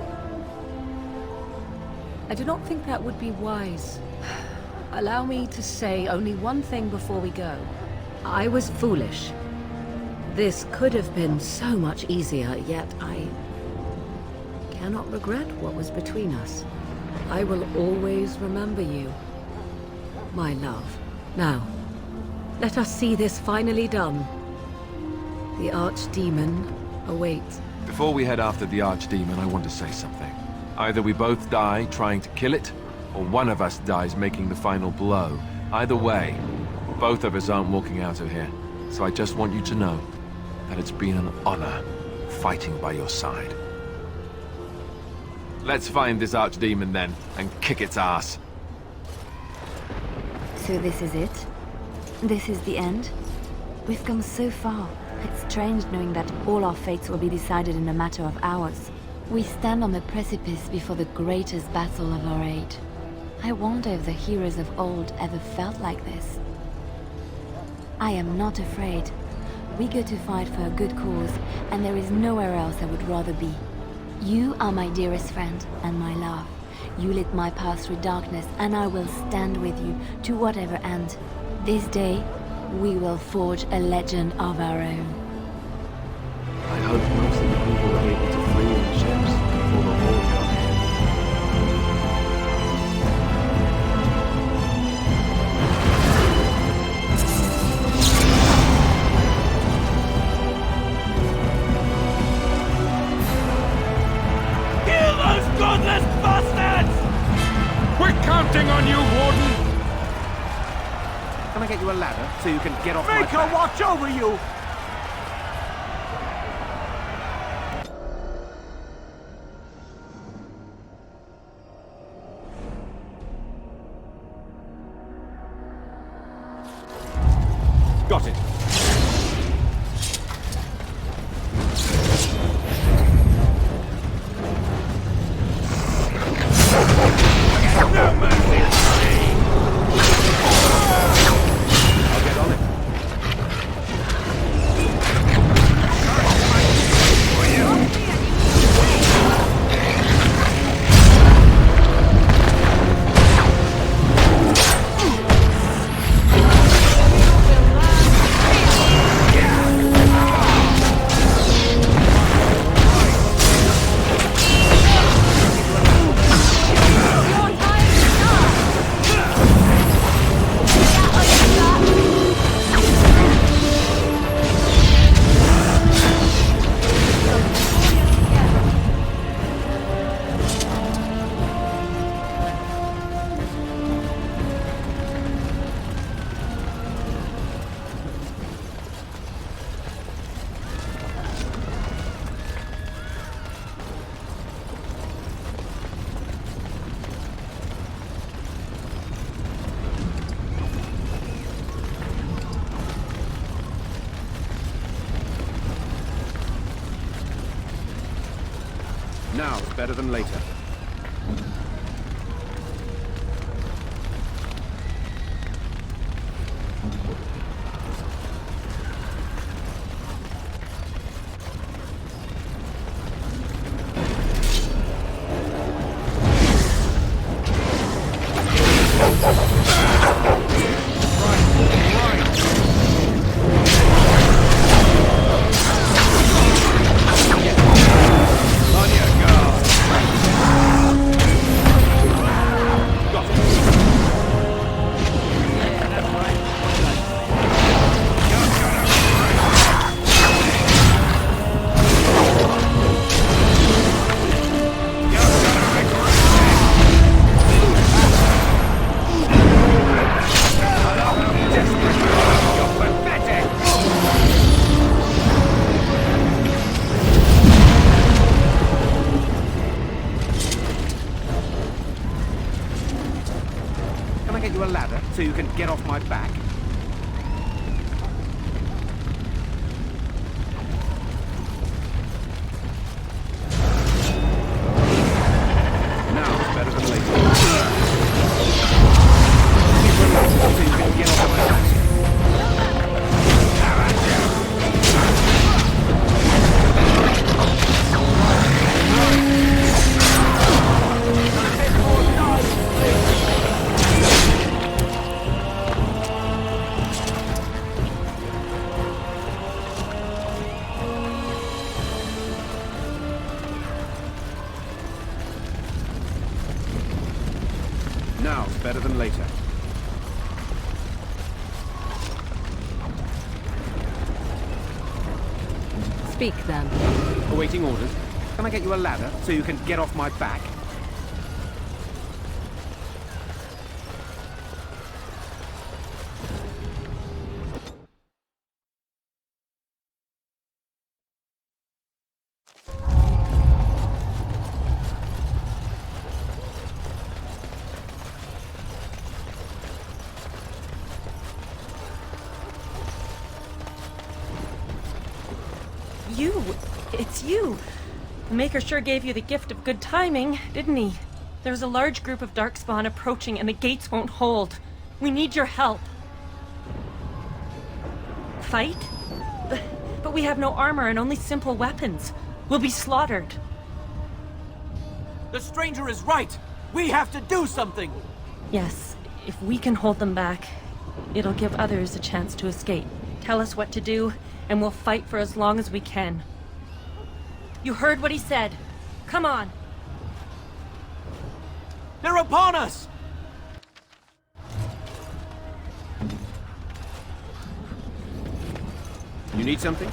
R: I do not think that would be wise. Allow me to say only one thing before we go. I was foolish. This could have been so much easier, yet I cannot regret what was between us. I will always remember you, my love. Now, let us see this finally done. The Archdemon awaits.
L: Before we head after the Archdemon, I want to say something. Either we both die trying to kill it, or one of us dies making the final blow. Either way, both of us aren't walking out of here. So I just want you to know that it's been an honor fighting by your side. Let's find this Archdemon then, and kick its ass.
T: So this is it? This is the end? We've come so far. It's strange knowing that all our fates will be decided in a matter of hours. We stand on the precipice before the greatest battle of our age. I wonder if the heroes of old ever felt like this. I am not afraid. We go to fight for a good cause, and there is nowhere else I would rather be. You are my dearest friend and my love. You lit my path through darkness, and I will stand with you to whatever end. This day, we will forge a legend of our own.
V: I hope most of the people were able to flee in the ships before the war got here.
S: Kill those godless bastards!
O: We're counting on you, Warden!
M: Can I get you a ladder so you can get off
S: Make
M: my back?
S: her watch over you!
H: Got it.
S: No mercy!
H: I'll get on it. Now's better than later. Can I get you a ladder so you can get off my back? Now it's better than later. So you can get off my back. Now's better than later.
R: Speak then.
H: Awaiting orders. Can I get you a ladder so you can get off my back?
D: You! It's you! The Maker sure gave you the gift of good timing, didn't he? There's a large group of Darkspawn approaching and the gates won't hold. We need your help. Fight? But we have no armor and only simple weapons. We'll be slaughtered.
S: The stranger is right! We have to do something!
D: Yes, if we can hold them back, it'll give others a chance to escape. Tell us what to do, and we'll fight for as long as we can. You heard what he said. Come on.
S: They're upon us!
H: You need something?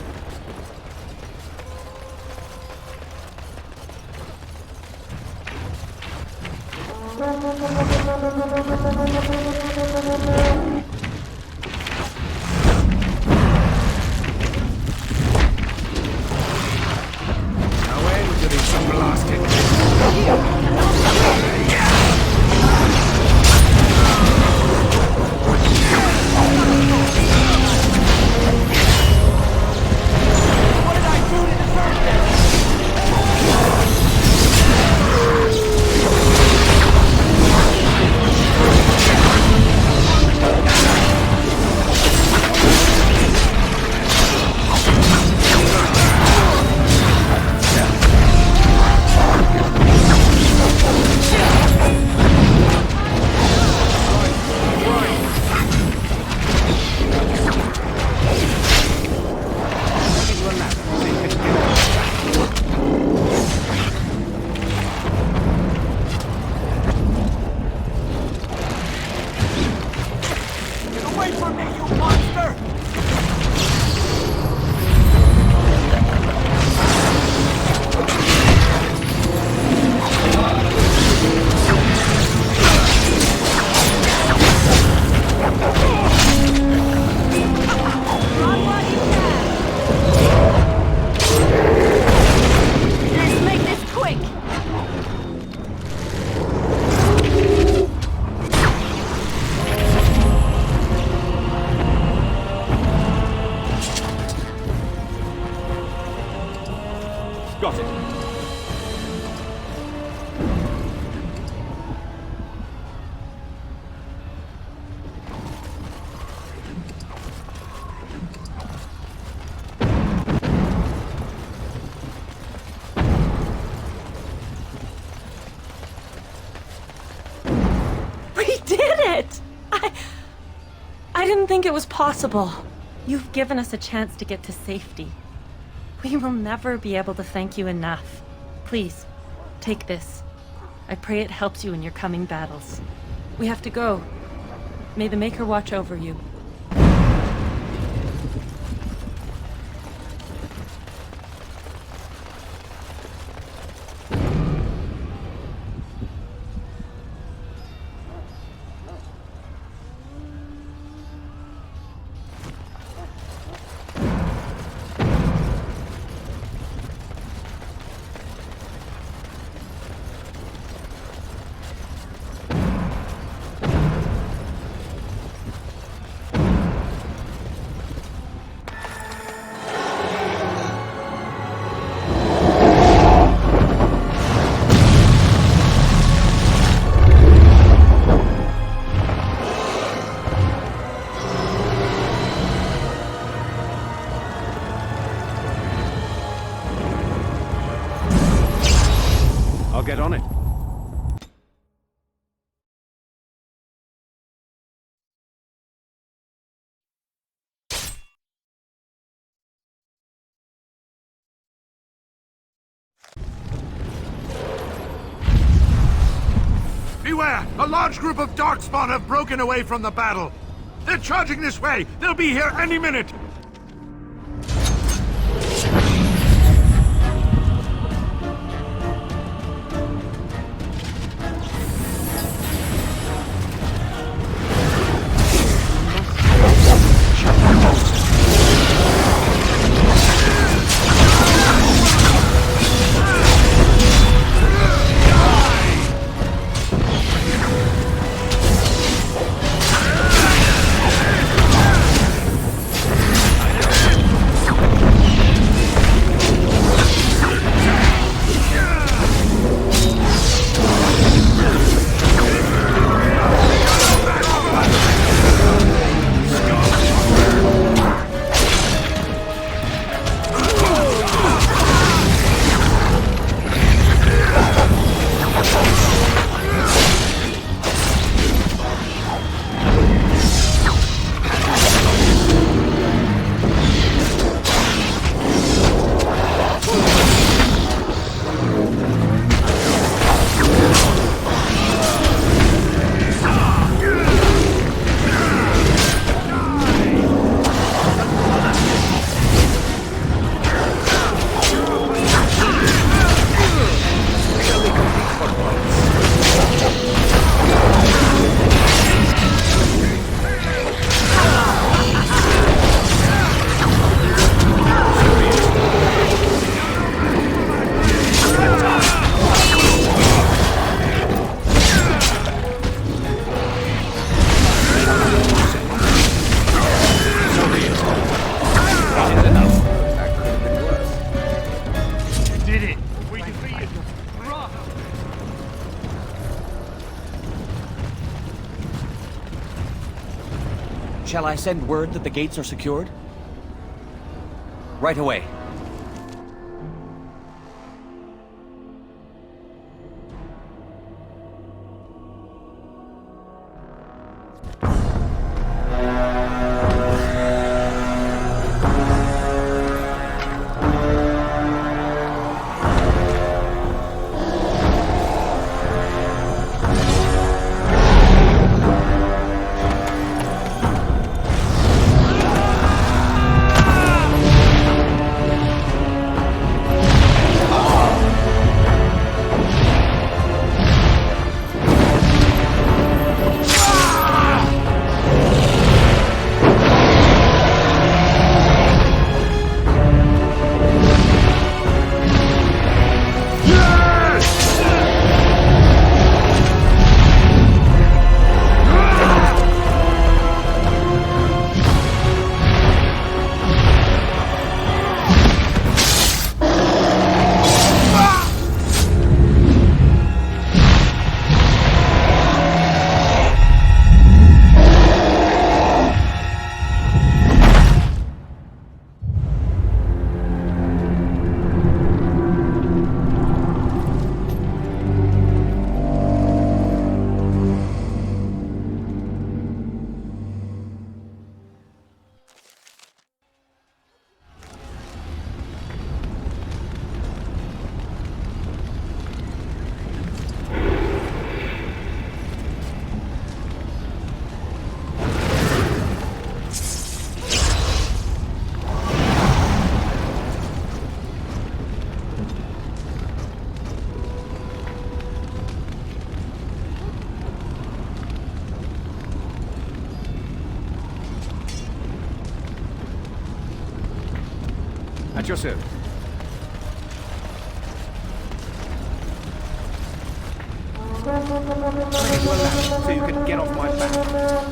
H: Got it.
I: think it was possible. You've given us a chance to get to safety. We will never be able to thank you enough. Please, take this. I pray it helps you in your coming battles. We have to go. May the Maker watch over you.
H: I'll get on it.
F: Beware! A large group of Darkspawn have broken away from the battle. They're charging this way. They'll be here any minute.
J: Shall I send word that the gates are secured? Right away.
H: At your service. So you can get off my back.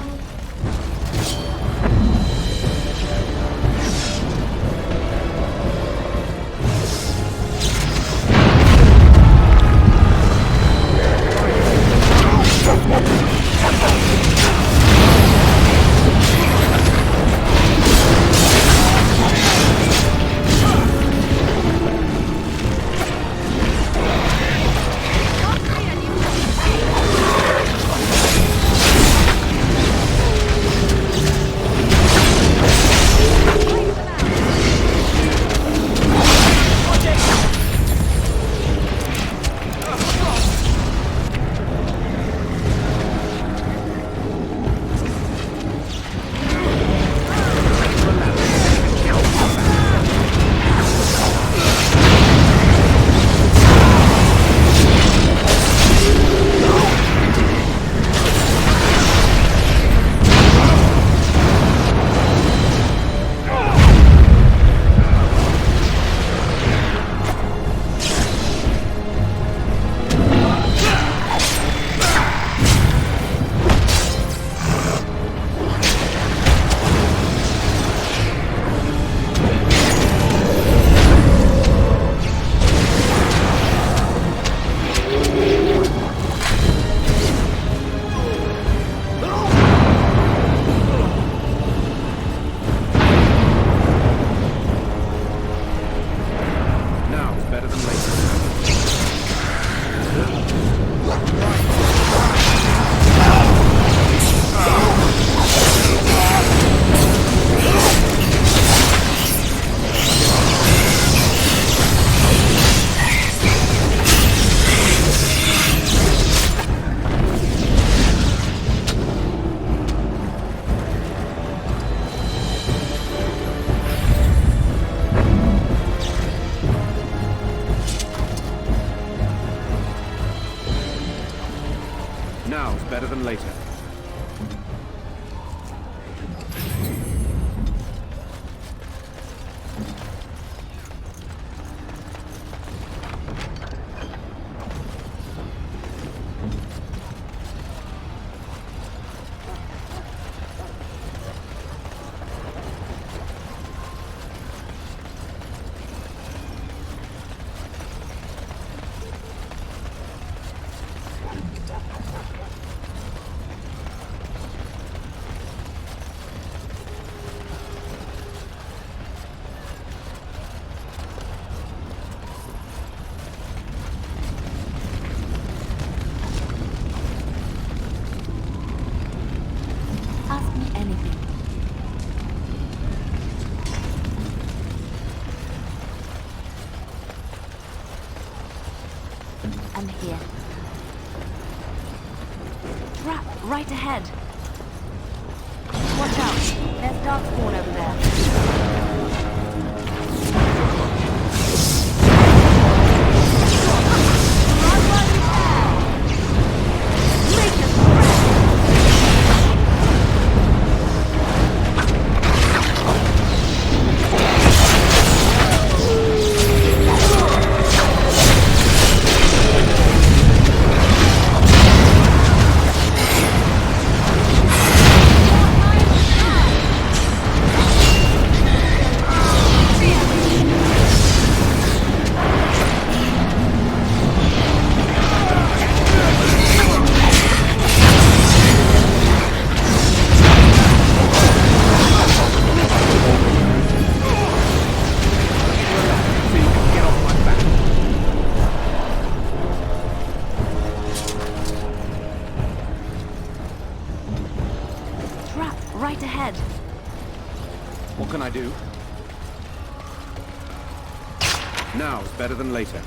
H: Now is better than later.
T: Ask me anything. I'm here. Trap right ahead. Watch out. There's Darkspawn over there. Right ahead.
H: What can I do? Now is better than later.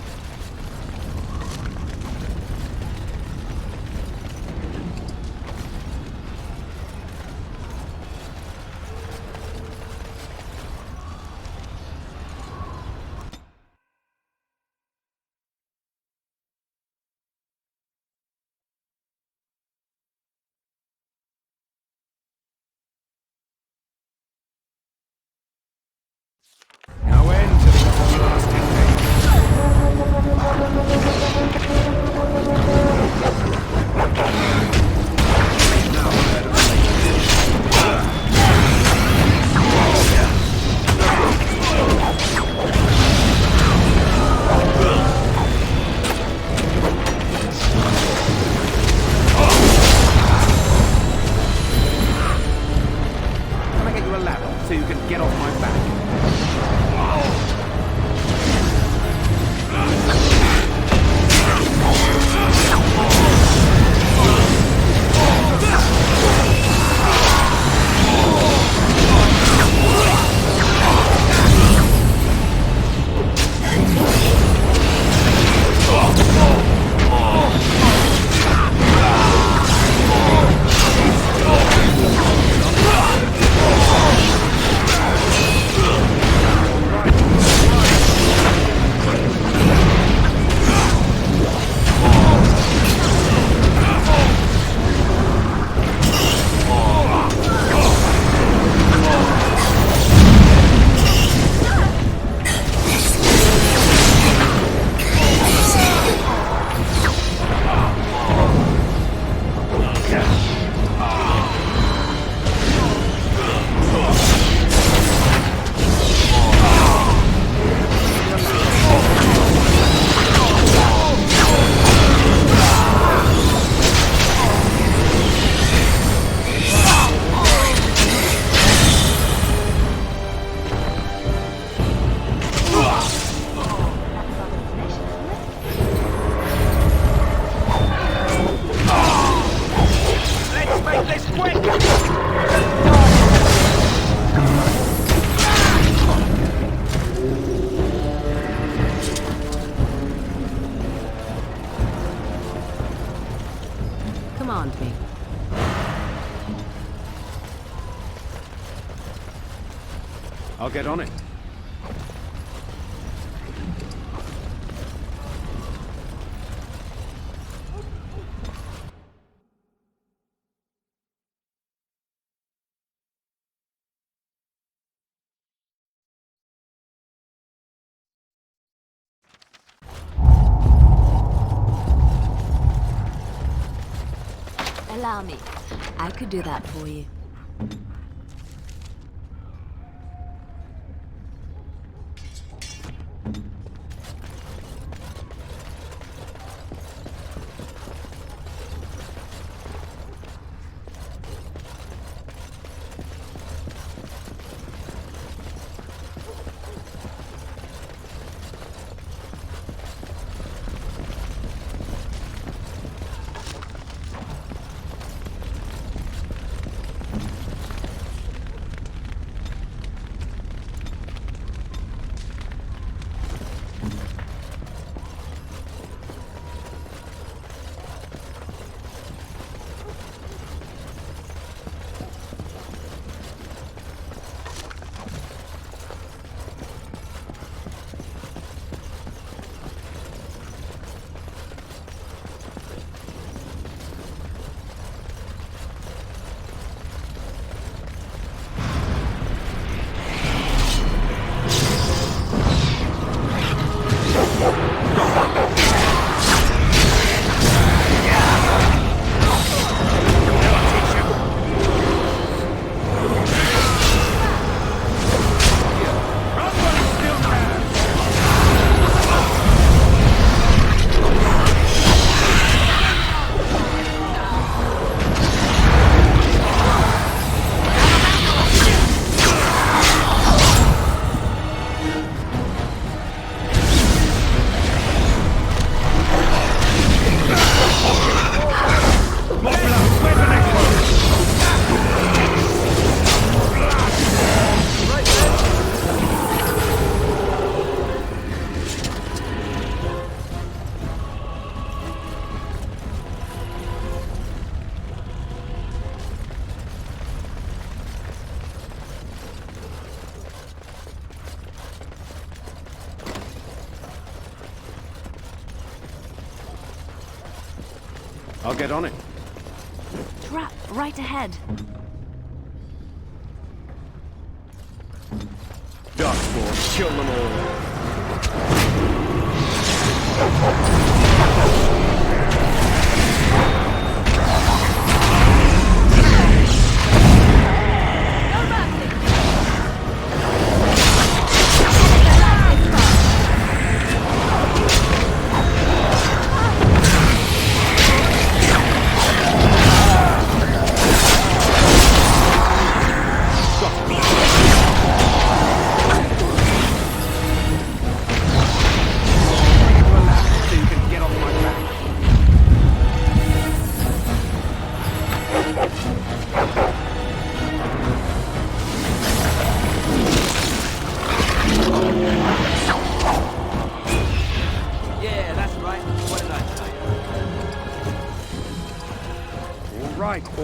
H: No end to ladder so you can get off my back.
R: Command me.
H: I'll get on it.
T: Allow me. I could do that for you.
H: I'll get on it.
T: Trap right ahead.
F: Darkspawn, kill them all.
T: Got me.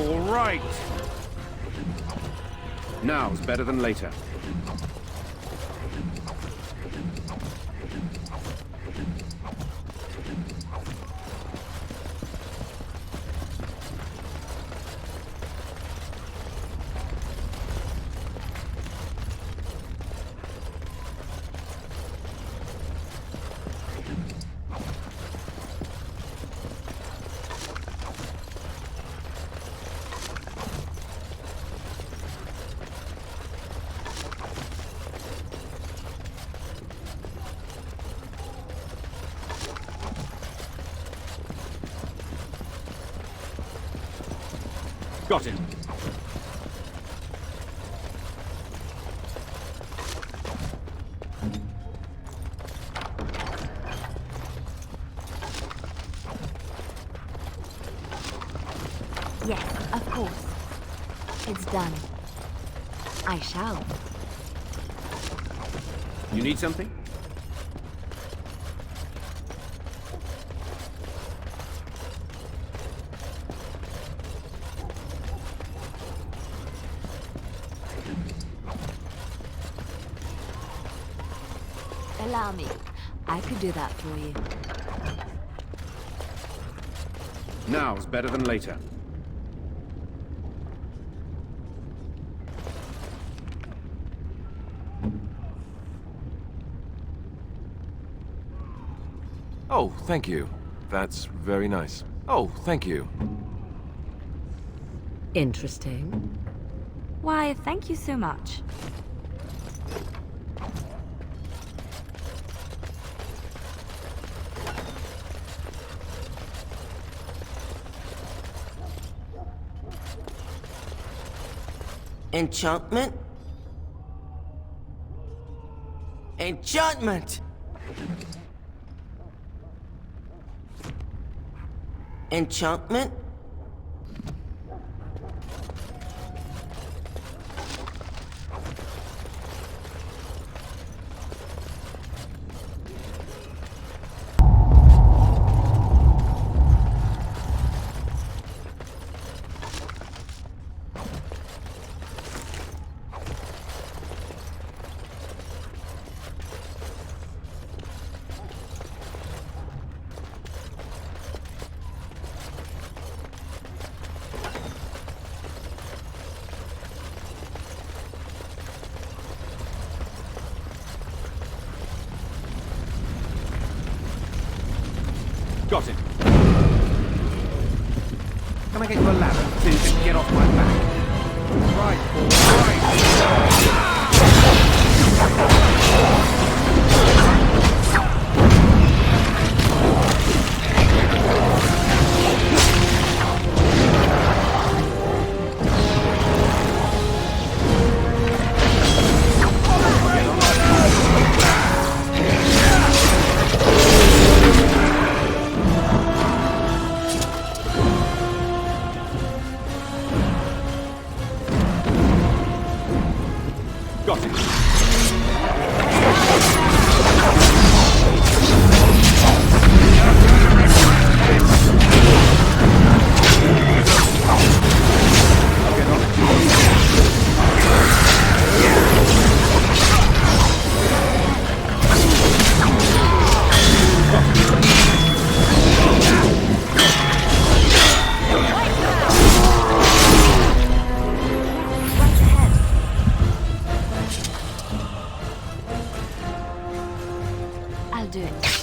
H: all right. Now's better than later. Got it.
T: Yes, of course. It's done. I shall.
H: You need something?
T: Allow me. I could do that for you.
H: Now's better than later.
L: Oh, thank you. That's very nice. Oh, thank you.
R: Interesting.
T: Why, thank you so much.
B: Enchantment? Enchantment! Enchantment?
H: Got it. Can I get you a ladder so you can get off my back? Right, all Got it.
T: I'll do it.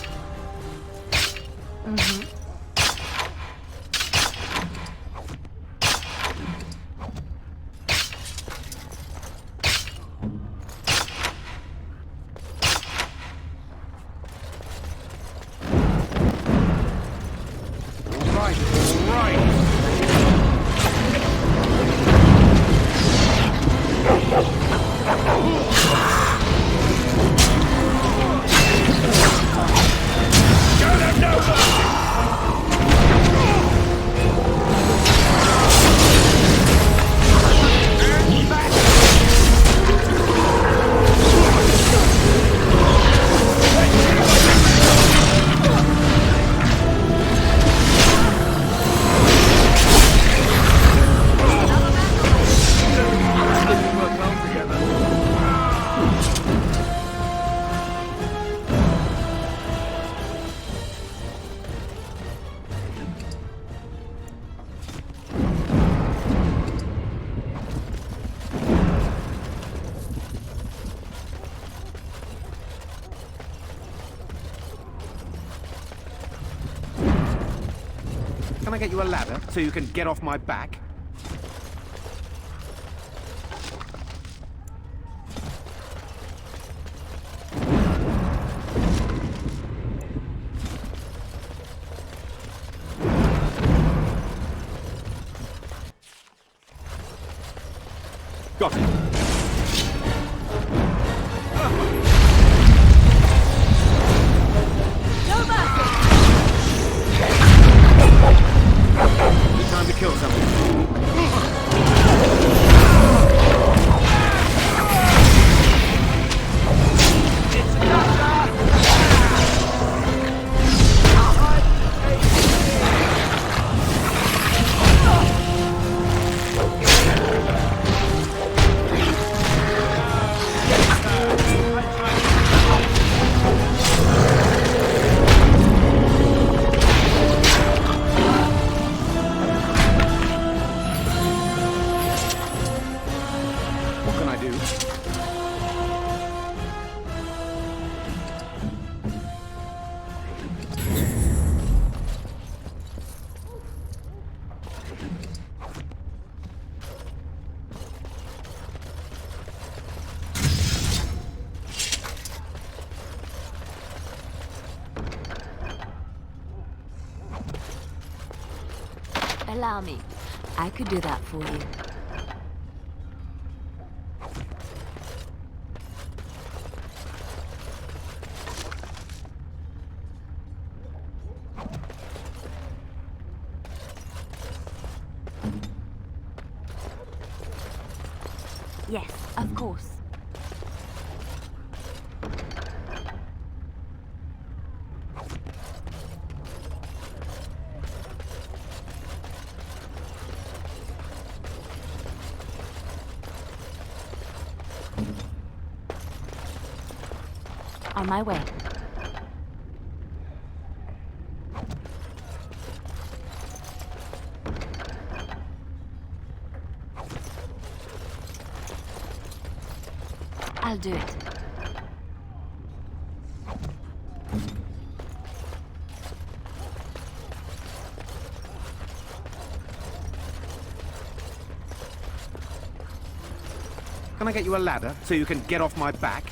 H: Can I get you a ladder so you can get off my back? Got it. Time to kill someone.
T: Allow me. I could do that for you. Yes, of course. On my way. I'll do it.
H: Can I get you a ladder so you can get off my back?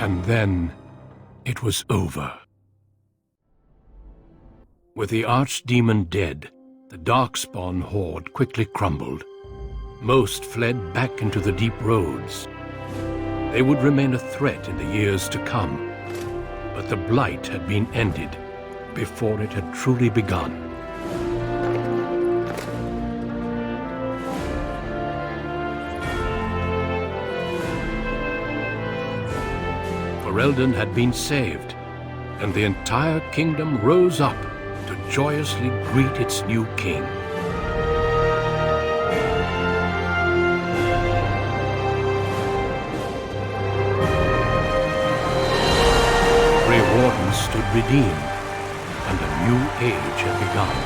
C: And then, it was over. With the Archdemon dead, the Darkspawn horde quickly crumbled. Most fled back into the deep roads. They would remain a threat in the years to come, but the Blight had been ended before it had truly begun. Ferelden had been saved, and the entire kingdom rose up to joyously greet its new king. Grey Wardens stood redeemed, and a new age had begun.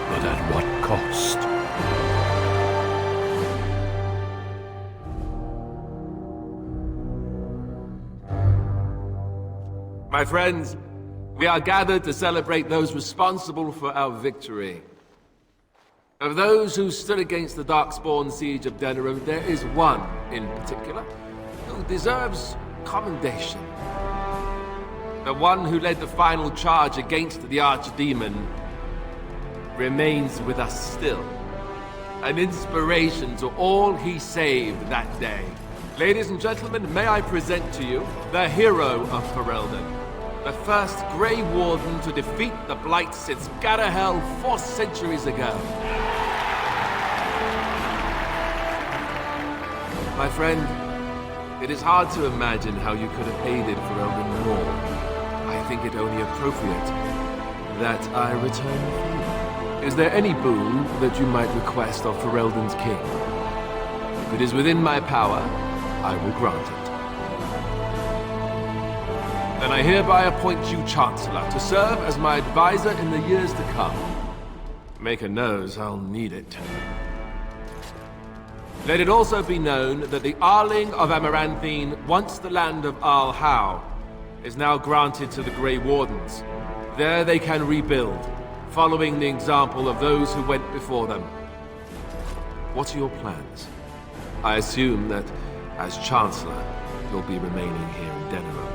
C: But at what cost?
L: My friends, we are gathered to celebrate those responsible for our victory. Of those who stood against the Darkspawn siege of Denerim, there is one in particular who deserves commendation. The one who led the final charge against the Archdemon remains with us still. An inspiration to all he saved that day. Ladies and gentlemen, may I present to you the hero of Ferelden. The first Grey Warden to defeat the Blight since Garahel 4 centuries ago. My friend, it is hard to imagine how you could have aided Ferelden more. I think it only appropriate that I return the favor. Is there any boon that you might request of Ferelden's king? If it is within my power, I will grant it. Then I hereby appoint you Chancellor to serve as my advisor in the years to come. Make a nose, I'll need it. Let it also be known that the Arling of Amaranthine, once the land of Arl Howe, is now granted to the Grey Wardens. There they can rebuild, following the example of those who went before them. What are your plans? I assume that, as Chancellor, you'll be remaining here in Denerim.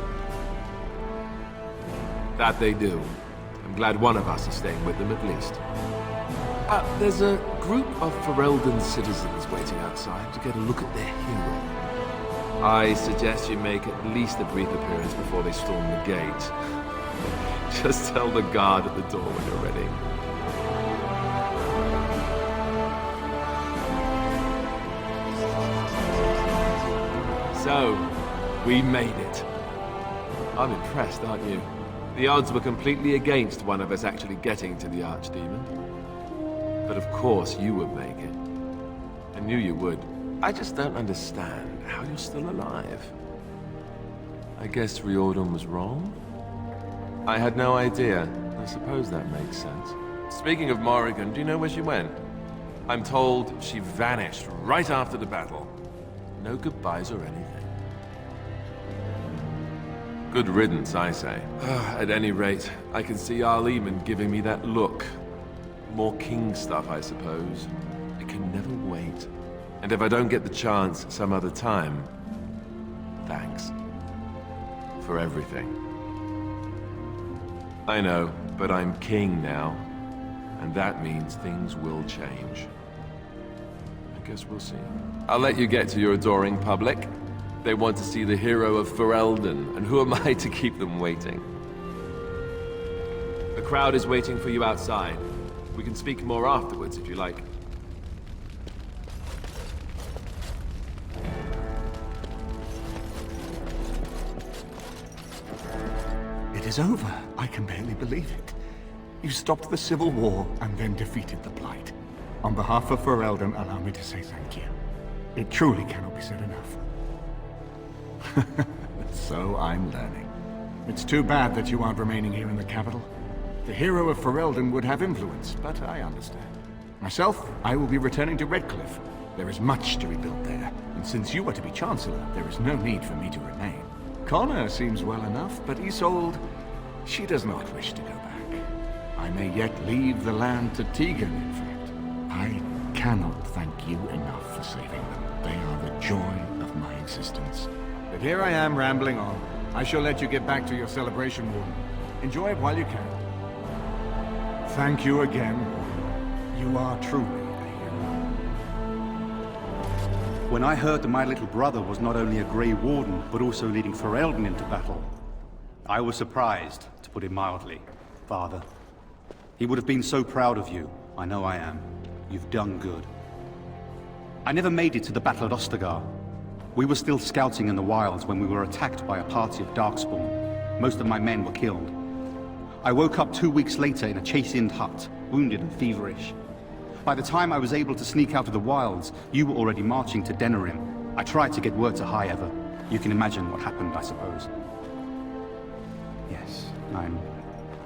L: That they do. I'm glad one of us is staying with them at least. There's a group of Ferelden citizens waiting outside to get a look at their hero. I suggest you make at least a brief appearance before they storm the gate. Just tell the guard at the door when you're ready. So, we made it. I'm impressed, aren't you? The odds were completely against one of us actually getting to the Archdemon. But of course you would make it. I knew you would. I just don't understand how you're still alive. I guess Riordan was wrong? I had no idea. I suppose that makes sense. Speaking of Morrigan, do you know where she went? I'm told she vanished right after the battle. No goodbyes or anything. Good riddance, I say. At any rate, I can see Arleman giving me that look. More king stuff, I suppose. I can never wait. And if I don't get the chance some other time, thanks. For everything. I know, but I'm king now. And that means things will change. I guess we'll see. I'll let you get to your adoring public. They want to see the hero of Ferelden, and who am I to keep them waiting? The crowd is waiting for you outside. We can speak more afterwards, if you like.
A: It is over. I can barely believe it. You stopped the Civil War and then defeated the Blight. On behalf of Ferelden, allow me to say thank you. It truly cannot be said enough. So I'm learning. It's too bad that you aren't remaining here in the capital. The hero of Ferelden would have influence, but I understand. Myself, I will be returning to Redcliffe. There is much to rebuild there, and since you are to be Chancellor, there is no need for me to remain. Connor seems well enough, but Isolde, she does not wish to go back. I may yet leave the land to Tegan, in fact. I cannot thank you enough for saving them. They are the joy of my existence. But here I am rambling on. I shall let you get back to your celebration, Warden. Enjoy it while you can. Thank you again, Warden. You are truly a hero.
G: When I heard that my little brother was not only a Grey Warden, but also leading Ferelden into battle, I was surprised, to put it mildly, Father. He would have been so proud of you. I know I am. You've done good. I never made it to the battle at Ostagar. We were still scouting in the wilds when we were attacked by a party of Darkspawn. Most of my men were killed. I woke up 2 weeks later in a chase-inned hut, wounded and feverish. By the time I was able to sneak out of the wilds, you were already marching to Denerim. I tried to get word to High Ever. You can imagine what happened, I suppose. Yes, I'm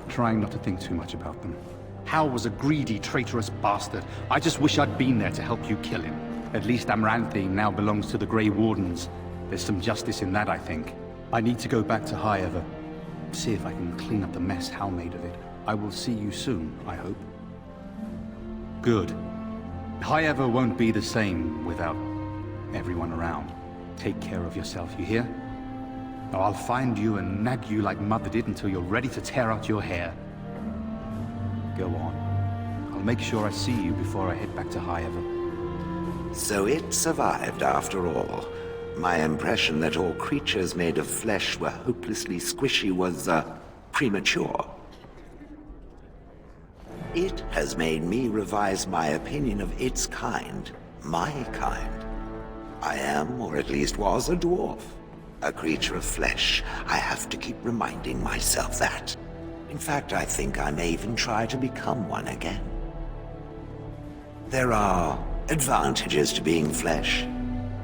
G: trying not to think too much about them. Hal was a greedy, traitorous bastard. I just wish I'd been there to help you kill him. At least Amaranthine now belongs to the Grey Wardens. There's some justice in that, I think. I need to go back to High Ever. See if I can clean up the mess Hal made of it. I will see you soon, I hope. Good. High Ever won't be the same without everyone around. Take care of yourself, you hear? Or I'll find you and nag you like Mother did until you're ready to tear out your hair. Go on. I'll make sure I see you before I head back to High Ever.
U: So it survived after all. My impression that all creatures made of flesh were hopelessly squishy was, premature. It has made me revise my opinion of its kind. My kind. I am, or at least was, a dwarf. A creature of flesh. I have to keep reminding myself that. In fact, I think I may even try to become one again. There are advantages to being flesh.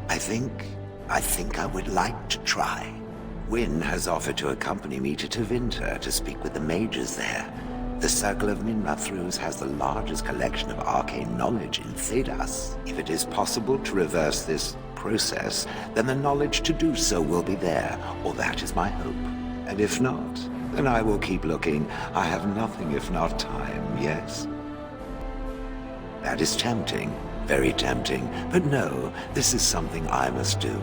U: I think I would like to try. Wynne has offered to accompany me to Tevinter to speak with the mages there. The Circle of Minrathrus has the largest collection of arcane knowledge in Thedas. If it is possible to reverse this process, then the knowledge to do so will be there, or that is my hope. And if not, then I will keep looking. I have nothing if not time, yes? That is tempting, very tempting, but no, this is something I must do.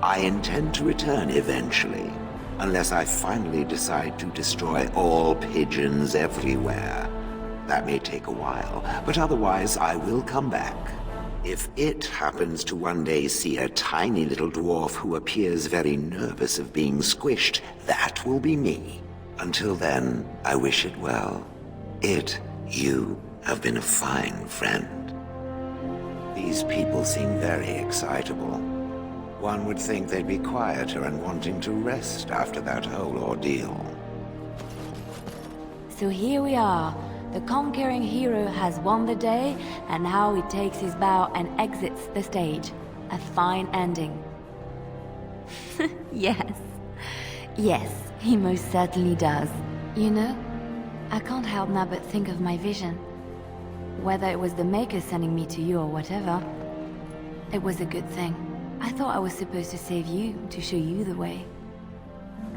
U: I intend to return eventually, unless I finally decide to destroy all pigeons everywhere. That may take a while, but otherwise I will come back. If it happens to one day see a tiny little dwarf who appears very nervous of being squished, that will be me. Until then, I wish it well. You have been a fine friend. These people seem very excitable. One would think they'd be quieter and wanting to rest after that whole ordeal.
T: So here we are. The conquering hero has won the day, and now he takes his bow and exits the stage. A fine ending. Yes. Yes, he most certainly does. You know, I can't help now but think of my vision. Whether it was the Maker sending me to you or whatever, it was a good thing. I thought I was supposed to save you, to show you the way.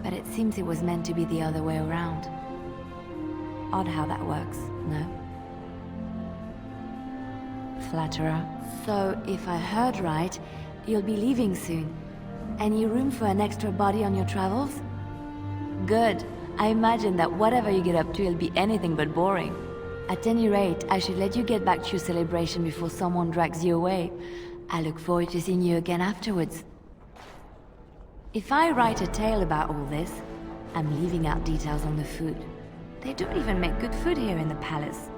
T: But it seems it was meant to be the other way around. Odd how that works, no? Flatterer. So, if I heard right, you'll be leaving soon. Any room for an extra body on your travels? Good. I imagine that whatever you get up to will be anything but boring. At any rate, I should let you get back to your celebration before someone drags you away. I look forward to seeing you again afterwards. If I write a tale about all this, I'm leaving out details on the food. They don't even make good food here in the palace.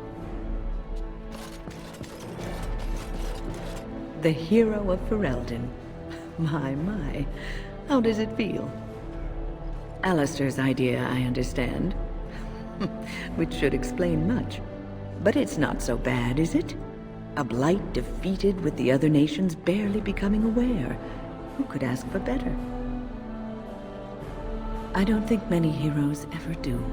N: The hero of Ferelden. My. How does it feel? Alistair's idea, I understand. Which should explain much. But it's not so bad, is it? A blight defeated with the other nations barely becoming aware. Who could ask for better? I don't think many heroes ever do.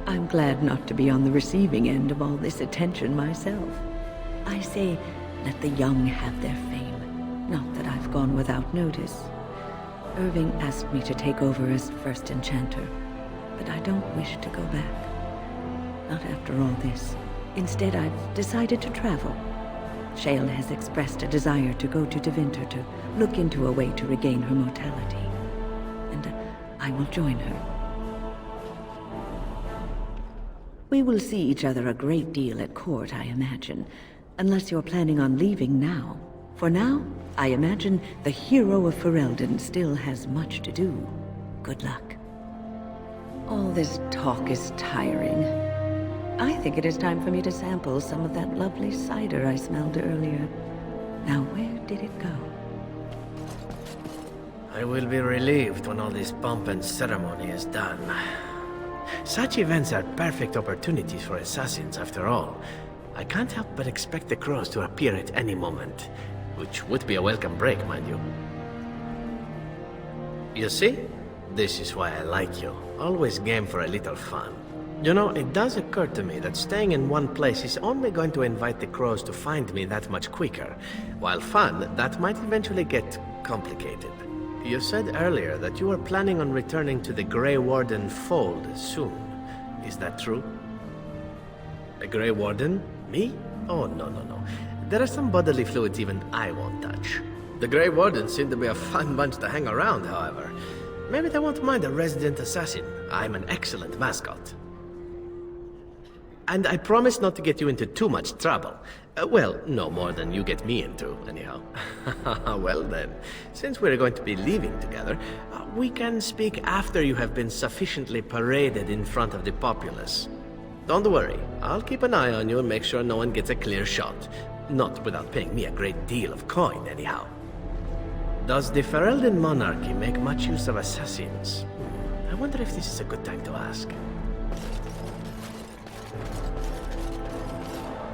N: I'm glad not to be on the receiving end of all this attention myself. I say, let the young have their fame. Not that I've gone without notice. Irving asked me to take over as first enchanter, but I don't wish to go back. Not after all this. Instead, I've decided to travel. Shale has expressed a desire to go to Tevinter to look into a way to regain her mortality. and I will join her. We will see each other a great deal at court, I imagine, unless you're planning on leaving now. For now, I imagine the hero of Ferelden still has much to do. Good luck. All this talk is tiring. I think it is time for me to sample some of that lovely cider I smelled earlier. Now, where did it go?
V: I will be relieved when all this pomp and ceremony is done. Such events are perfect opportunities for assassins, after all. I can't help but expect the crows to appear at any moment, which would be a welcome break, mind you. You see? This is why I like you. Always game for a little fun. You know, it does occur to me that staying in one place is only going to invite the crows to find me that much quicker. While fun, that might eventually get complicated. You said earlier that you were planning on returning to the Grey Warden fold soon. Is that true? The Grey Warden? Me? Oh, no. There are some bodily fluids even I won't touch. The Grey Wardens seem to be a fun bunch to hang around, however. Maybe they won't mind a resident assassin. I'm an excellent mascot. And I promise not to get you into too much trouble. Well, no more than you get me into, anyhow. Well then, since we're going to be leaving together, we can speak after you have been sufficiently paraded in front of the populace. Don't worry, I'll keep an eye on you and make sure no one gets a clear shot. Not without paying me a great deal of coin, anyhow. Does the Ferelden monarchy make much use of assassins? I wonder if this is a good time to ask.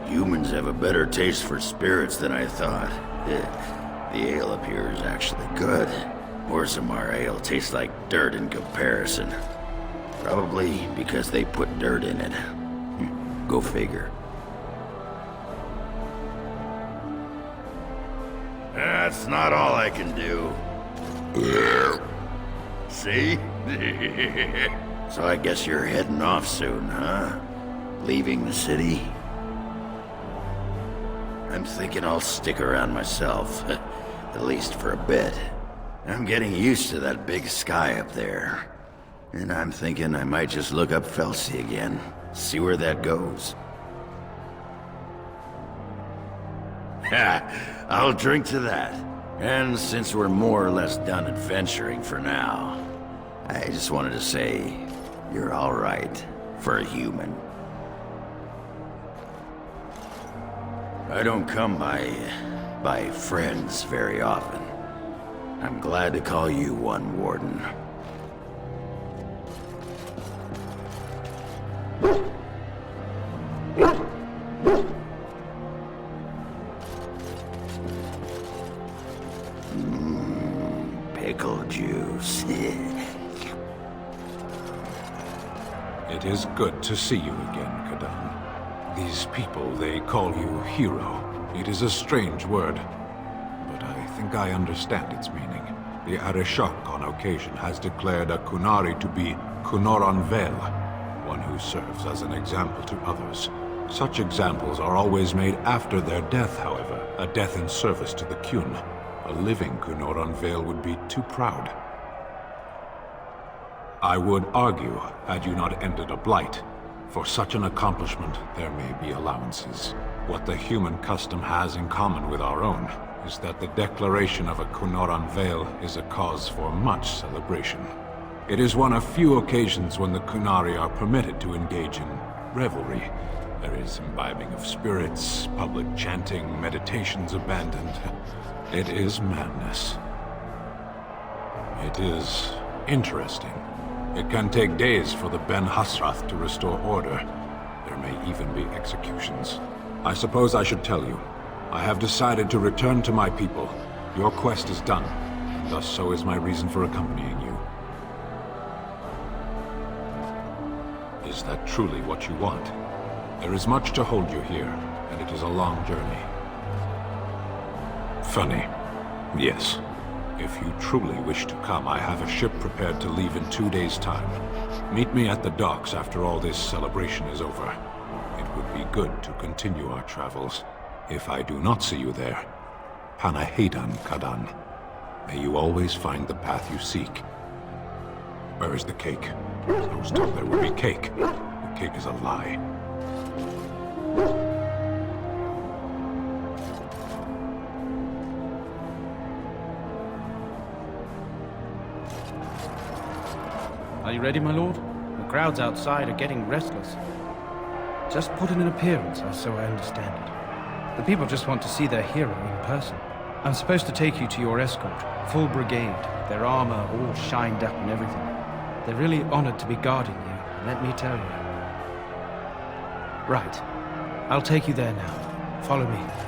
P: Humans have a better taste for spirits than I thought. The ale up here is actually good. Orzammar ale tastes like dirt in comparison. Probably because they put dirt in it. Go figure. That's not all I can do. See? So I guess you're heading off soon, huh? Leaving the city? I'm thinking I'll stick around myself, at least for a bit. I'm getting used to that big sky up there. And I'm thinking I might just look up Felsi again, see where that goes. Ha! I'll drink to that. And since we're more or less done adventuring for now, I just wanted to say, you're all right for a human. I don't come by friends very often. I'm glad to call you one, Warden. Pickle juice.
O: It is good to see you again, Kadan. These people, they call you hero. It is a strange word, but I think I understand its meaning. The Arishok on occasion has declared a Kunari to be Kunoran Vel, one who serves as an example to others. Such examples are always made after their death, however, a death in service to the Kyun. A living Kunoran Vel would be too proud. I would argue, had you not ended a blight, for such an accomplishment, there may be allowances. What the human custom has in common with our own is that the declaration of a Kunoran Vel is a cause for much celebration. It is one of few occasions when the Kunari are permitted to engage in revelry. There is imbibing of spirits, public chanting, meditations abandoned. It is madness. It is interesting. It can take days for the Ben Hasrath to restore order. There may even be executions. I suppose I should tell you. I have decided to return to my people. Your quest is done, and thus so is my reason for accompanying you. Is that truly what you want? There is much to hold you here, and it is a long journey. Funny. Yes. If you truly wish to come, I have a ship prepared to leave in 2 days' time. Meet me at the docks after all this celebration is over. It would be good to continue our travels. If I do not see you there, Panahedan Kadan. May you always find the path you seek, Where is the cake? I was told there would be cake. The cake is a lie.
E: Are you ready, my lord? The crowds outside are getting restless. Just put in an appearance, so I understand it. The people just want to see their hero in person. I'm supposed to take you to your escort, full brigade, their armor all shined up and everything. They're really honored to be guarding you, let me tell you. Right. I'll take you there now. Follow me.